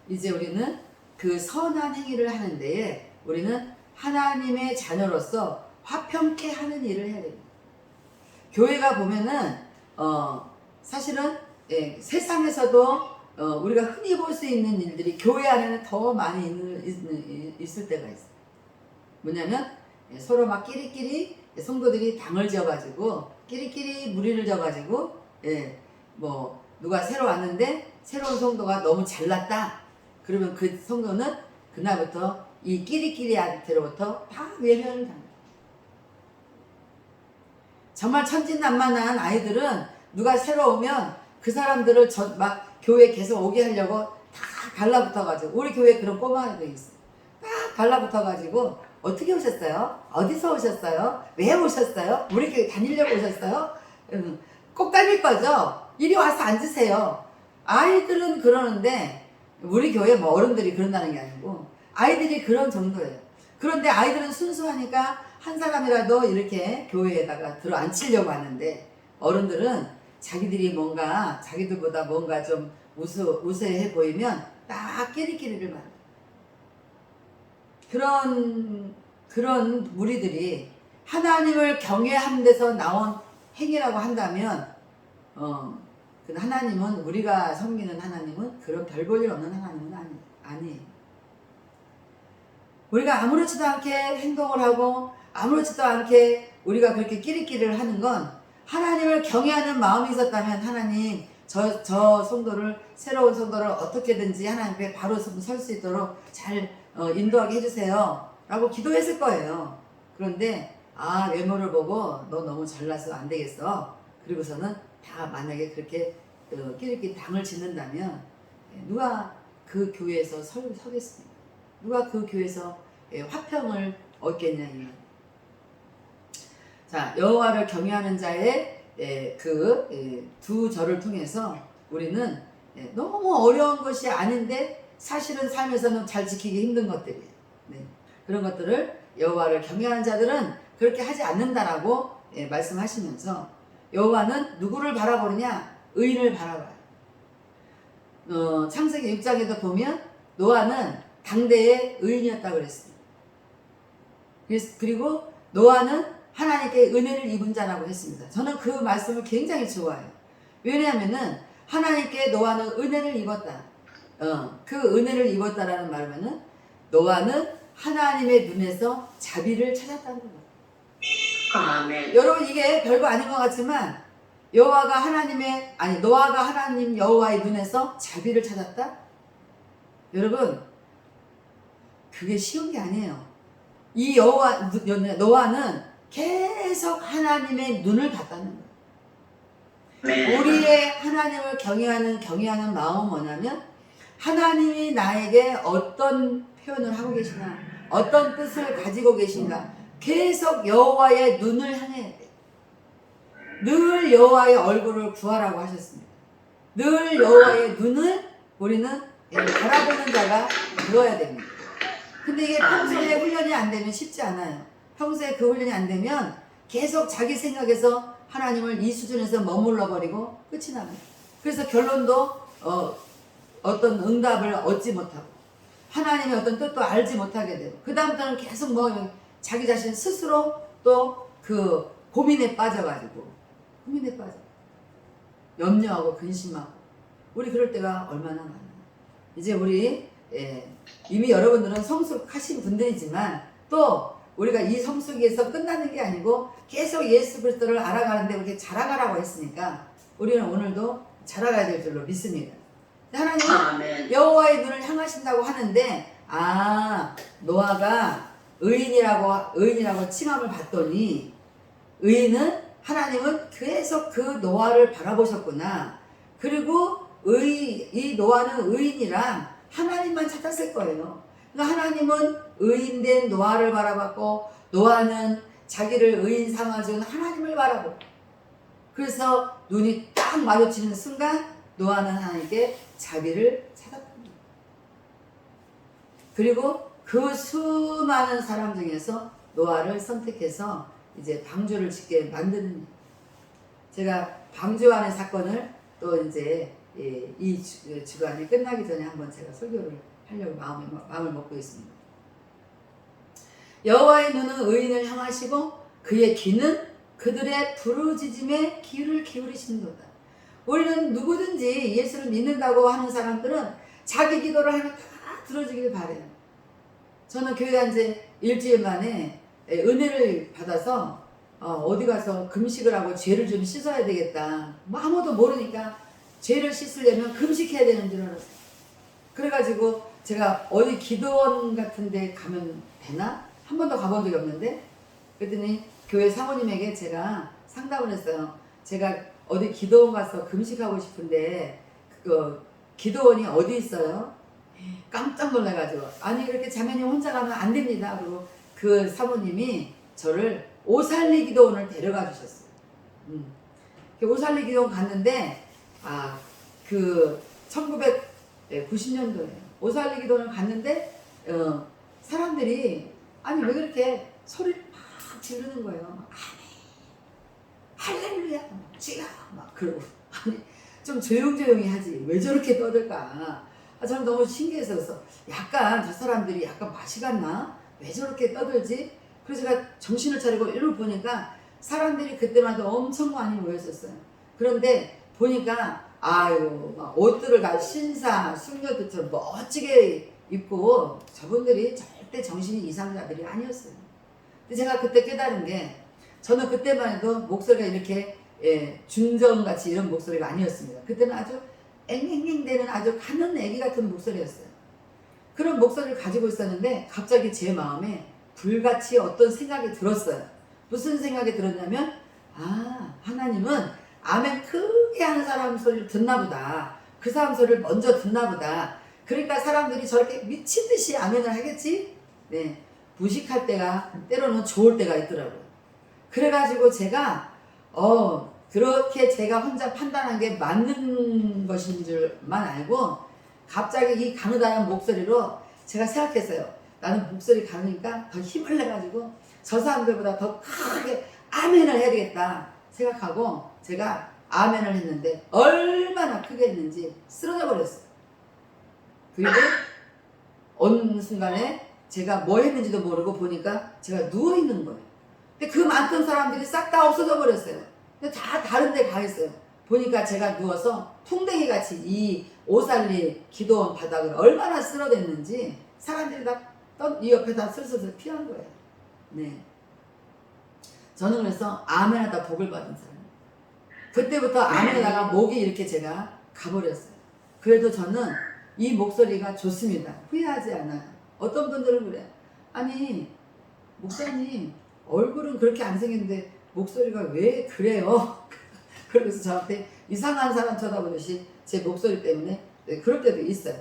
이제 우리는 그 선한 행위를 하는 데에 우리는 하나님의 자녀로서 화평케 하는 일을 해야 됩니다. 교회가 보면은 사실은 세상에서도 우리가 흔히 볼 수 있는 일들이 교회 안에는 더 많이 있을 때가 있어요. 뭐냐면 서로 막 끼리끼리 성도들이 당을 지어가지고 끼리끼리 무리를 져가지고 뭐 누가 새로 왔는데 새로운 성도가 너무 잘났다. 그러면 그 성도는 그날부터 이 끼리끼리한테로부터 다 외면을 당해요. 정말 천진난만한 아이들은 누가 새로 오면 그 사람들을 막 교회 계속 오게 하려고 다 갈라붙어가지고 우리 교회에 그런 꼬마 아이들이 있어요. 딱 갈라붙어가지고 어떻게 오셨어요? 어디서 오셨어요? 왜 오셨어요? 우리 교회 다니려고 오셨어요? 꼭 다닐 거죠? 이리 와서 앉으세요. 아이들은 그러는데 우리 교회 뭐 어른들이 그런다는 게 아니고 아이들이 그런 정도예요. 그런데 아이들은 순수하니까 한 사람이라도 이렇게 교회에다가 들어 앉히려고 하는데 어른들은 자기들이 뭔가 자기들보다 뭔가 좀 우세해 보이면 딱 끼리끼리를 만들어요. 그런 무리들이 하나님을 경외하는 데서 나온 행위라고 한다면 하나님은 우리가 섬기는 하나님은 그런 별 볼 일 없는 하나님은 아니에요. 우리가 아무렇지도 않게 행동을 하고 아무렇지도 않게 우리가 그렇게 끼리끼리를 하는 건 하나님을 경외하는 마음이 있었다면 하나님 저 성도를 새로운 성도를 어떻게든지 하나님 앞에 바로 설 수 있도록 잘 인도하게 해주세요 라고 기도했을 거예요. 그런데 외모를 보고 너 너무 잘나서 안 되겠어. 그리고서는 다 만약에 그렇게 끼리끼리 당을 짓는다면 누가 그 교회에서 서겠습니까? 누가 그 교회에서 화평을 얻겠냐 이 말. 자, 여호와를 경외하는 자의 두 절을 통해서 우리는 너무 어려운 것이 아닌데 사실은 삶에서는 잘 지키기 힘든 것들이에요. 그런 것들을 여호와를 경외하는 자들은 그렇게 하지 않는다라고 말씀하시면서 여호와는 누구를 바라보느냐? 의인을 바라봐요. 창세기 6장에도 보면 노아는 당대의 의인이었다고 그랬습니다. 그리고 노아는 하나님께 은혜를 입은 자라고 했습니다. 저는 그 말씀을 굉장히 좋아해요. 왜냐하면은 하나님께 노아는 은혜를 입었다. 그 은혜를 입었다라는 말하면은 노아는 하나님의 눈에서 자비를 찾았다는 거예요. 아멘. 여러분 이게 별거 아닌 것 같지만 노아가 하나님 여호와의 눈에서 자비를 찾았다? 여러분 그게 쉬운 게 아니에요. 이 노아는 계속 하나님의 눈을 봤다는 거예요. 우리의 하나님을 경외하는 마음은 뭐냐면 하나님이 나에게 어떤 표현을 하고 계시나 어떤 뜻을 가지고 계신가 계속 여호와의 눈을 향해야 돼요. 늘 여호와의 얼굴을 구하라고 하셨습니다. 늘 여호와의 눈을 우리는 바라보는 자가 되어야 됩니다. 근데 이게 평소에 훈련이 안 되면 쉽지 않아요. 평소에 그 훈련이 안 되면 계속 자기 생각에서 하나님을 이 수준에서 머물러 버리고 끝이 납니다. 그래서 결론도 어떤 응답을 얻지 못하고 하나님의 어떤 뜻도 알지 못하게 되고 그 다음부터는 계속 자기 자신 스스로 또 그 고민에 빠져가지고 염려하고 근심하고 우리 그럴 때가 얼마나 많아요. 이제 우리 이미 여러분들은 성숙하신 분들이지만 또 우리가 이 성숙에서 끝나는 게 아니고 계속 예수 그리스도를 알아가는데 이렇게 자라가라고 했으니까 우리는 오늘도 자라가야 될 줄로 믿습니다. 하나님은 여호와의 눈을 향하신다고 하는데 노아가 의인이라고 칭함을 받더니 하나님은 계속 그 노아를 바라보셨구나. 그리고 이 노아는 의인이라 하나님만 찾았을 거예요. 그러니까 하나님은 의인된 노아를 바라봤고 노아는 자기를 의인 삼아준 하나님을 바라보고, 그래서 눈이 딱 마주치는 순간 노아는 하나님께 자비를 찾았답니다. 그리고 그 수많은 사람 중에서 노아를 선택해서 이제 방주를 짓게 만드는, 제가 방주안의 사건을 또 이제 이 주간이 끝나기 전에 한번 제가 설교를 하려고 마음을 먹고 있습니다. 여호와의 눈은 의인을 향하시고 그의 귀는 그들의 부르짖음에 귀를 기울이시는도다. 우리는 누구든지 예수를 믿는다고 하는 사람들은 자기 기도를 하면 다 들어주길 바래요. 저는 교회 간 지 일주일 만에 은혜를 받아서 어디 가서 금식을 하고 죄를 좀 씻어야 되겠다. 뭐 아무도 모르니까 죄를 씻으려면 금식해야 되는 줄 알았어요. 그래가지고 제가 어디 기도원 같은 데 가면 되나? 한 번도 가본 적이 없는데, 그랬더니 교회 사모님에게 제가 상담을 했어요. 제가 어디 기도원 가서 금식하고 싶은데 그 기도원이 어디 있어요? 깜짝 놀라가지고, 아니 그렇게 자매님 혼자 가면 안 됩니다. 그리고 그 사모님이 저를 오살리 기도원을 데려가 주셨어요. 오살리 기도원 갔는데 그 1990년도에 오살리 기도원을 갔는데 사람들이 아니 왜 그렇게 소리를 막 지르는 거예요. 막 할렐루야 주야 막 그러고, 아니 좀 조용조용히 하지 왜 저렇게 떠들까. 저는 너무 신기해서 약간 저 사람들이 약간 맛이 갔나? 왜 저렇게 떠들지? 그래서 제가 정신을 차리고 이러고 보니까 사람들이 그때마다 엄청 많이 모였었어요. 그런데 보니까 아유 막 옷들을 다 신사 숙녀들처럼 멋지게 입고, 저분들이 절대 정신이 이상자들이 아니었어요. 근데 제가 그때 깨달은 게, 저는 그때만 해도 목소리가 이렇게 중정같이 이런 목소리가 아니었습니다. 그때는 아주 앵앵앵 되는 아주 가는 애기 같은 목소리였어요. 그런 목소리를 가지고 있었는데 갑자기 제 마음에 불같이 어떤 생각이 들었어요. 무슨 생각이 들었냐면, 하나님은 아멘 크게 하는 사람 소리를 듣나 보다. 그 사람 소리를 먼저 듣나 보다. 그러니까 사람들이 저렇게 미친 듯이 아멘을 하겠지? 네. 무식할 때가 때로는 좋을 때가 있더라고요. 그래가지고 제가 그렇게 제가 혼자 판단한 게 맞는 것인 줄만 알고 갑자기 이 가느다란 목소리로 제가 생각했어요. 나는 목소리 가느니까 더 힘을 내가지고 저 사람들보다 더 크게 아멘을 해야 되겠다 생각하고 제가 아멘을 했는데 얼마나 크게 했는지 쓰러져 버렸어요. 그리고 어느 순간에 제가 뭐 했는지도 모르고 보니까 제가 누워있는 거예요. 근데 그 많던 사람들이 싹 다 없어져 버렸어요. 근데 다 다른 데 가 있어요. 보니까 제가 누워서 풍뎅이 같이 이 오살리 기도원 바닥을 얼마나 쓸어댔는지 사람들이 다 이 옆에 다 슬슬 피한 거예요. 네. 저는 그래서 아멘하다 복을 받은 사람이에요. 그때부터 아멘하다가 목이 이렇게 제가 가버렸어요. 그래도 저는 이 목소리가 좋습니다. 후회하지 않아요. 어떤 분들은 그래요. 아니 목사님 얼굴은 그렇게 안 생겼는데 목소리가 왜 그래요? 그래서 저한테 이상한 사람 쳐다보듯이 제 목소리 때문에 그럴 때도 있어요.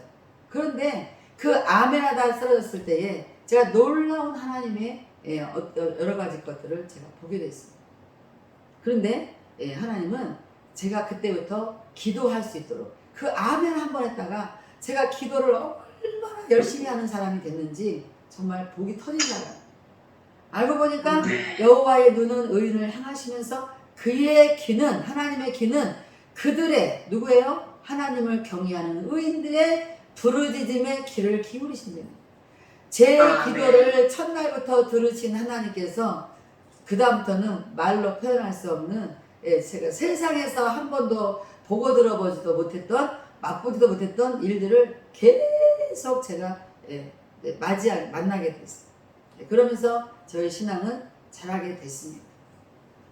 그런데 그 아멘하다 쓰러졌을 때에 제가 놀라운 하나님의 여러 가지 것들을 제가 보게 됐습니다. 그런데 하나님은 제가 그때부터 기도할 수 있도록 그 아멘 한 번 했다가 제가 기도를 얼마나 열심히 하는 사람이 됐는지 정말 복이 터지잖아요. 알고 보니까 여호와의 눈은 의인을 향하시면서 그의 귀는, 하나님의 귀는 그들의 누구예요? 하나님을 경외하는 의인들의 부르짖음에 귀를 기울이신대요. 제 기도를 첫날부터 들으신 하나님께서 그 다음부터는 말로 표현할 수 없는 제가 세상에서 한 번도 보고 들어보지도 못했던 맛보지도 못했던 일들을 계속 제가 만나게 됐어요. 그러면서 저희 신앙은 자라게 됐습니다.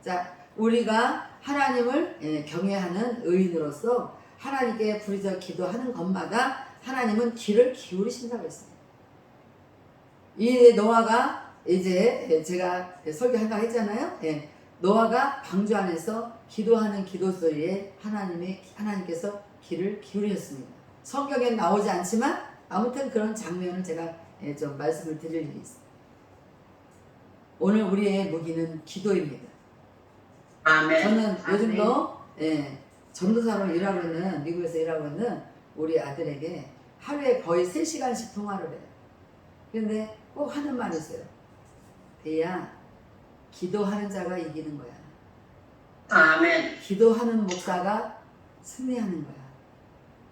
자, 우리가 하나님을 경외하는 의인으로서 하나님께 부르짖어 기도하는 것마다 하나님은 귀를 기울이신다고 했습니다. 이 노아가 이제 제가 설교한다고 했잖아요. 예. 노아가 방주 안에서 기도하는 기도 소리에 하나님께서 귀를 기울이셨습니다. 성경엔 나오지 않지만 아무튼 그런 장면을 제가 좀 말씀을 드릴 일이 있어요. 오늘 우리의 무기는 기도입니다. 아멘. 저는 아멘. 요즘도 전도사로 일하고 있는, 미국에서 일하고 있는 우리 아들에게 하루에 거의 3시간씩 통화를 해요. 근데 꼭 하는 말이 있어요. 대야, 기도하는 자가 이기는 거야. 아멘. 기도하는 목사가 승리하는 거야.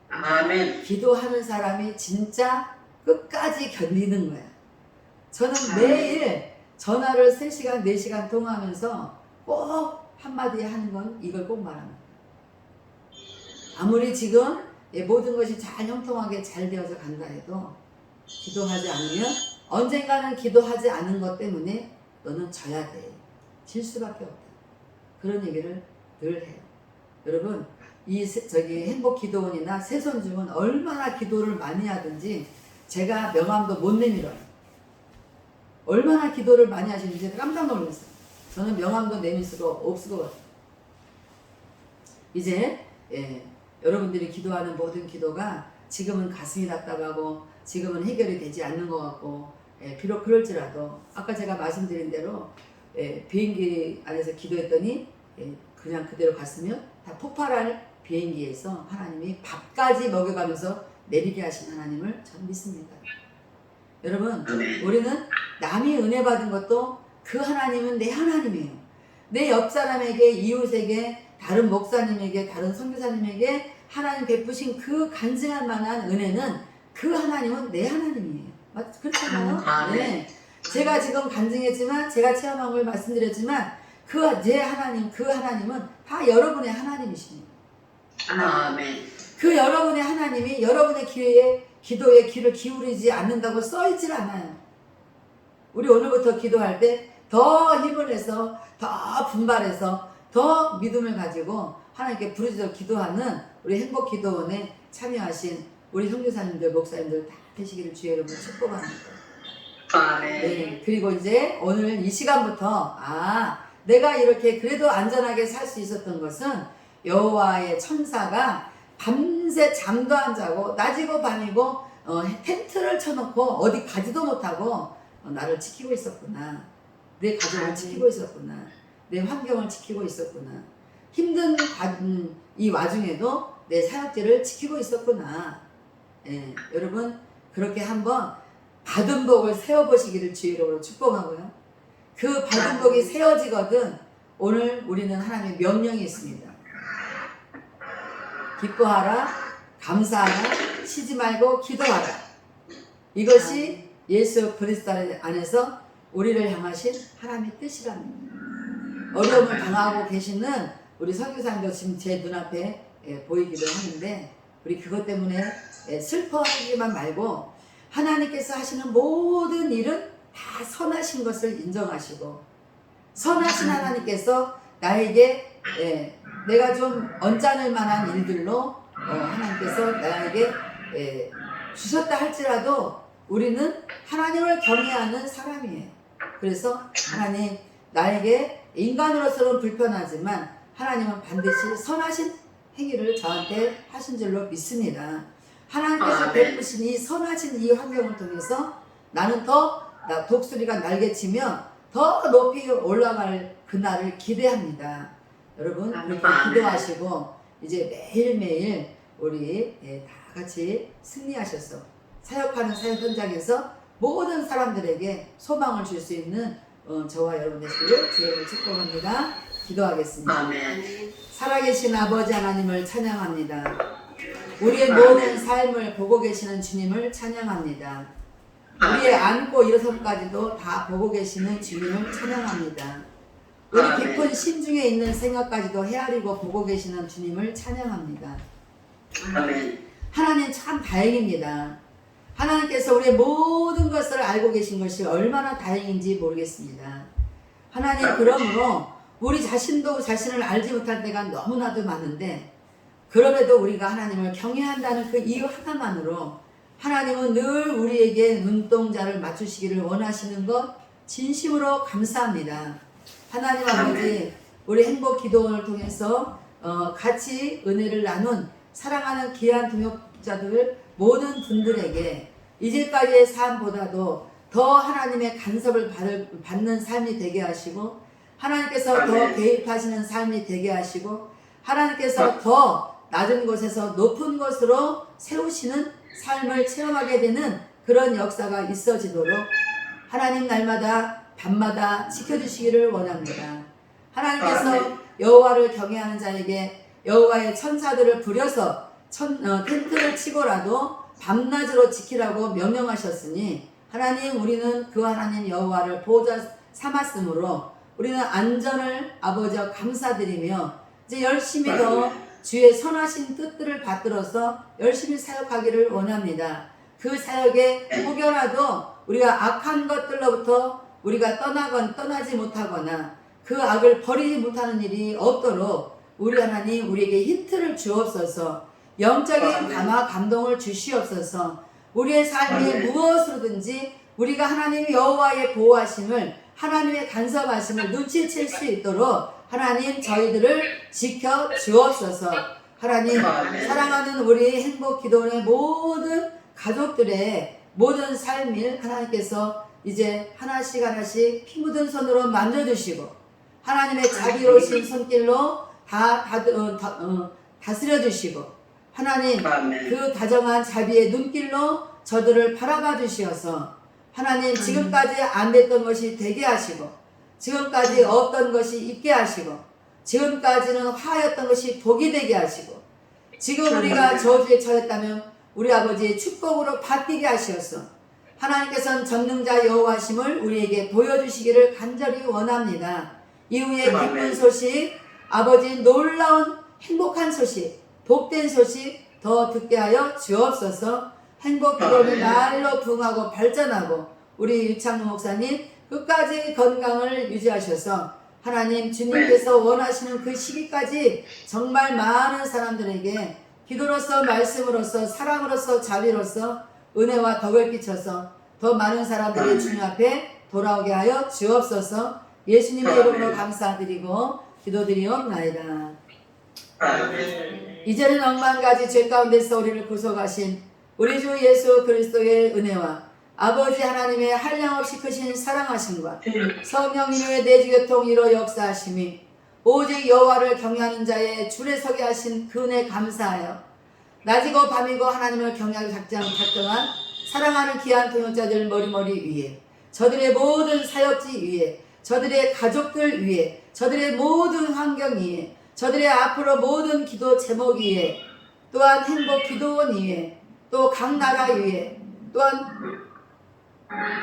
아멘. 기도하는 사람이 진짜 끝까지 견디는 거야. 저는 매일 전화를 3시간, 4시간 통화하면서 꼭 한마디 하는 건 이걸 꼭 말합니다. 아무리 지금 모든 것이 잘 형통하게 잘 되어서 간다 해도 기도하지 않으면 언젠가는 기도하지 않은 것 때문에 너는 져야 돼. 질 수밖에 없다. 그런 얘기를 늘 해요. 여러분, 행복 기도원이나 새손중은 얼마나 기도를 많이 하든지 제가 명함도 못 내밀어요. 얼마나 기도를 많이 하시는지 깜짝 놀랐어요. 저는 명함도 내밀 수가 없을 것 같아요. 이제 여러분들이 기도하는 모든 기도가 지금은 가슴이 답답하고 지금은 해결이 되지 않는 것 같고 비록 그럴지라도 아까 제가 말씀드린 대로 비행기 안에서 기도했더니 그냥 그대로 갔으면 다 폭발할 비행기에서 하나님이 밥까지 먹여가면서 내리게 하신 하나님을 전 믿습니다. 여러분, 우리는 남이 은혜 받은 것도 그 하나님은 내 하나님이에요. 내 옆 사람에게, 이웃에게, 다른 목사님에게, 다른 선교사님에게 하나님 베푸신 그 간증할 만한 은혜는 그 하나님은 내 하나님이에요. 그렇잖아요? 네. 제가 지금 간증했지만, 제가 체험한 걸 말씀드렸지만, 제 하나님, 그 하나님은 다 여러분의 하나님이십니다. 아멘. 그 여러분의 하나님이 여러분의 기도에 귀를 기울이지 않는다고 써있질 않아요. 우리 오늘부터 기도할 때 더 힘을 내서, 더 분발해서, 더 믿음을 가지고 하나님께 부르짖어 기도하는 우리 행복기도원에 참여하신 우리 선교사님들, 목사님들 다 되시기를 주의 이름으로 축복합니다. 아멘. 네, 그리고 이제 오늘 이 시간부터 내가 이렇게 그래도 안전하게 살 수 있었던 것은 여호와의 천사가 밤새 잠도 안 자고 낮이고 밤이고 텐트를 쳐놓고 어디 가지도 못하고 나를 지키고 있었구나. 내 가족을 지키고 있었구나. 내 환경을 지키고 있었구나. 힘든 이 와중에도 내 사역지를 지키고 있었구나. 여러분 그렇게 한번 받은 복을 세워보시기를 주의 이름으로 축복하고요. 그 받은 복이 세워지거든 오늘 우리는 하나님의 명령이 있습니다. 기뻐하라, 감사하라, 쉬지 말고 기도하라. 이것이 예수 그리스도 안에서 우리를 향하신 하나님의 뜻이랍니다. 어려움을 당하고 계시는 우리 선교사님도 지금 제 눈앞에 보이기도 하는데 우리 그것 때문에 슬퍼하기만 말고 하나님께서 하시는 모든 일은 다 선하신 것을 인정하시고 선하신 하나님께서 나에게 내가 좀 언짢을 만한 일들로 하나님께서 나에게 주셨다 할지라도 우리는 하나님을 경외하는 사람이에요. 그래서 하나님 나에게 인간으로서는 불편하지만 하나님은 반드시 선하신 행위를 저한테 하신 줄로 믿습니다. 하나님께서 베푸신 이 선하신 이 환경을 통해서 나는 더 독수리가 날개치며 더 높이 올라갈 그날을 기대합니다. 여러분 그렇게 기도하시고 이제 매일매일 우리 다 같이 승리하셔서 사역하는 사역 현장에서 모든 사람들에게 소망을 줄 수 있는 저와 여러분 되시기를 주님을 축복합니다. 기도하겠습니다. 아멘. 살아계신 아버지 하나님을 찬양합니다. 우리의 모든 삶을 보고 계시는 주님을 찬양합니다. 우리의 앉고 일어섬까지도 다 보고 계시는 주님을 찬양합니다. 우리 깊은 심중에 있는 생각까지도 헤아리고 보고 계시는 주님을 찬양합니다. 아멘. 하나님 참 다행입니다. 하나님께서 우리의 모든 것을 알고 계신 것이 얼마나 다행인지 모르겠습니다. 하나님 그러므로 우리 자신도 자신을 알지 못할 때가 너무나도 많은데 그럼에도 우리가 하나님을 경외한다는 그 이유 하나만으로 하나님은 늘 우리에게 눈동자를 맞추시기를 원하시는 것 진심으로 감사합니다. 하나님 아버지, 우리 행복 기도원을 통해서 같이 은혜를 나눈 사랑하는 귀한 동역자들 모든 분들에게 이제까지의 삶보다도 더 하나님의 간섭을 받는 삶이 되게 하시고, 하나님께서 더 개입하시는 삶이 되게 하시고, 하나님께서 더 낮은 곳에서 높은 곳으로 세우시는 삶을 체험하게 되는 그런 역사가 있어지도록 하나님 날마다 밤마다 지켜주시기를 원합니다. 하나님께서 여호와를 경외하는 자에게 여호와의 천사들을 부려서 텐트를 치고라도 밤낮으로 지키라고 명령하셨으니, 하나님, 우리는 그 하나님 여호와를 보호자 삼았으므로 우리는 안전을 아버지와 감사드리며 이제 열심히 더 주의 선하신 뜻들을 받들어서 열심히 사역하기를 원합니다. 그 사역에 혹여라도 우리가 악한 것들로부터 우리가 떠나지 못하거나 그 악을 버리지 못하는 일이 없도록 우리 하나님 우리에게 힌트를 주옵소서. 영적인 감화 감동을 주시옵소서. 우리의 삶이 무엇으로든지 우리가 하나님 여호와의 보호하심을, 하나님의 간섭하심을 눈치챌 수 있도록 하나님 저희들을 지켜 주옵소서. 하나님, 사랑하는 우리 행복기도원의 모든 가족들의 모든 삶을 하나님께서 이제 하나씩 하나씩 피 묻은 손으로 만져주시고 하나님의 자비로우신 손길로 다스려 주시고, 하나님 그 다정한 자비의 눈길로 저들을 바라봐 주시어서 하나님 지금까지 안 됐던 것이 되게 하시고, 지금까지 없던 것이 있게 하시고, 지금까지는 화였던 것이 복이 되게 하시고, 지금 우리가 저주에 처했다면 우리 아버지의 축복으로 바뀌게 하시어서 하나님께서는 전능자 여호와심을 우리에게 보여주시기를 간절히 원합니다. 이후에 기쁜 소식, 아버지 놀라운 행복한 소식, 복된 소식 더 듣게 하여 주옵소서. 행복기도를 날로 부흥하고 발전하고 우리 유창무 목사님 끝까지 건강을 유지하셔서 하나님 주님께서 원하시는 그 시기까지 정말 많은 사람들에게 기도로서 말씀으로서 사랑으로서 자비로서 은혜와 덕을 끼쳐서 더 많은 사람들이 주님 앞에 돌아오게 하여 주옵소서. 예수님의 이름으로 감사드리고 기도드리옵나이다. 이제는 억만가지 죄 가운데서 우리를 구속하신 우리 주 예수 그리스도의 은혜와 아버지 하나님의 한량없이 크신 사랑하심과 성령님의 내주교통 이로 역사하심이 오직 여호와를 경외하는 자의 줄에 서게 하신 그 은혜 감사하여 낮이고 밤이고 하나님을 경외하기 작정한 사랑하는 귀한 동역자들 머리머리 위에, 저들의 모든 사역지 위에, 저들의 가족들 위에, 저들의 모든 환경 위에, 저들의 앞으로 모든 기도 제목 위에, 또한 행복 기도원 위에, 또 각 나라 위에, 또한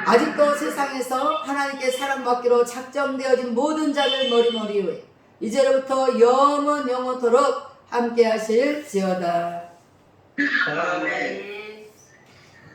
아직도 세상에서 하나님께 사랑받기로 작정되어진 모든 자들 머리머리 위에 이제로부터 영원토록 함께 하실지어다. 아멘.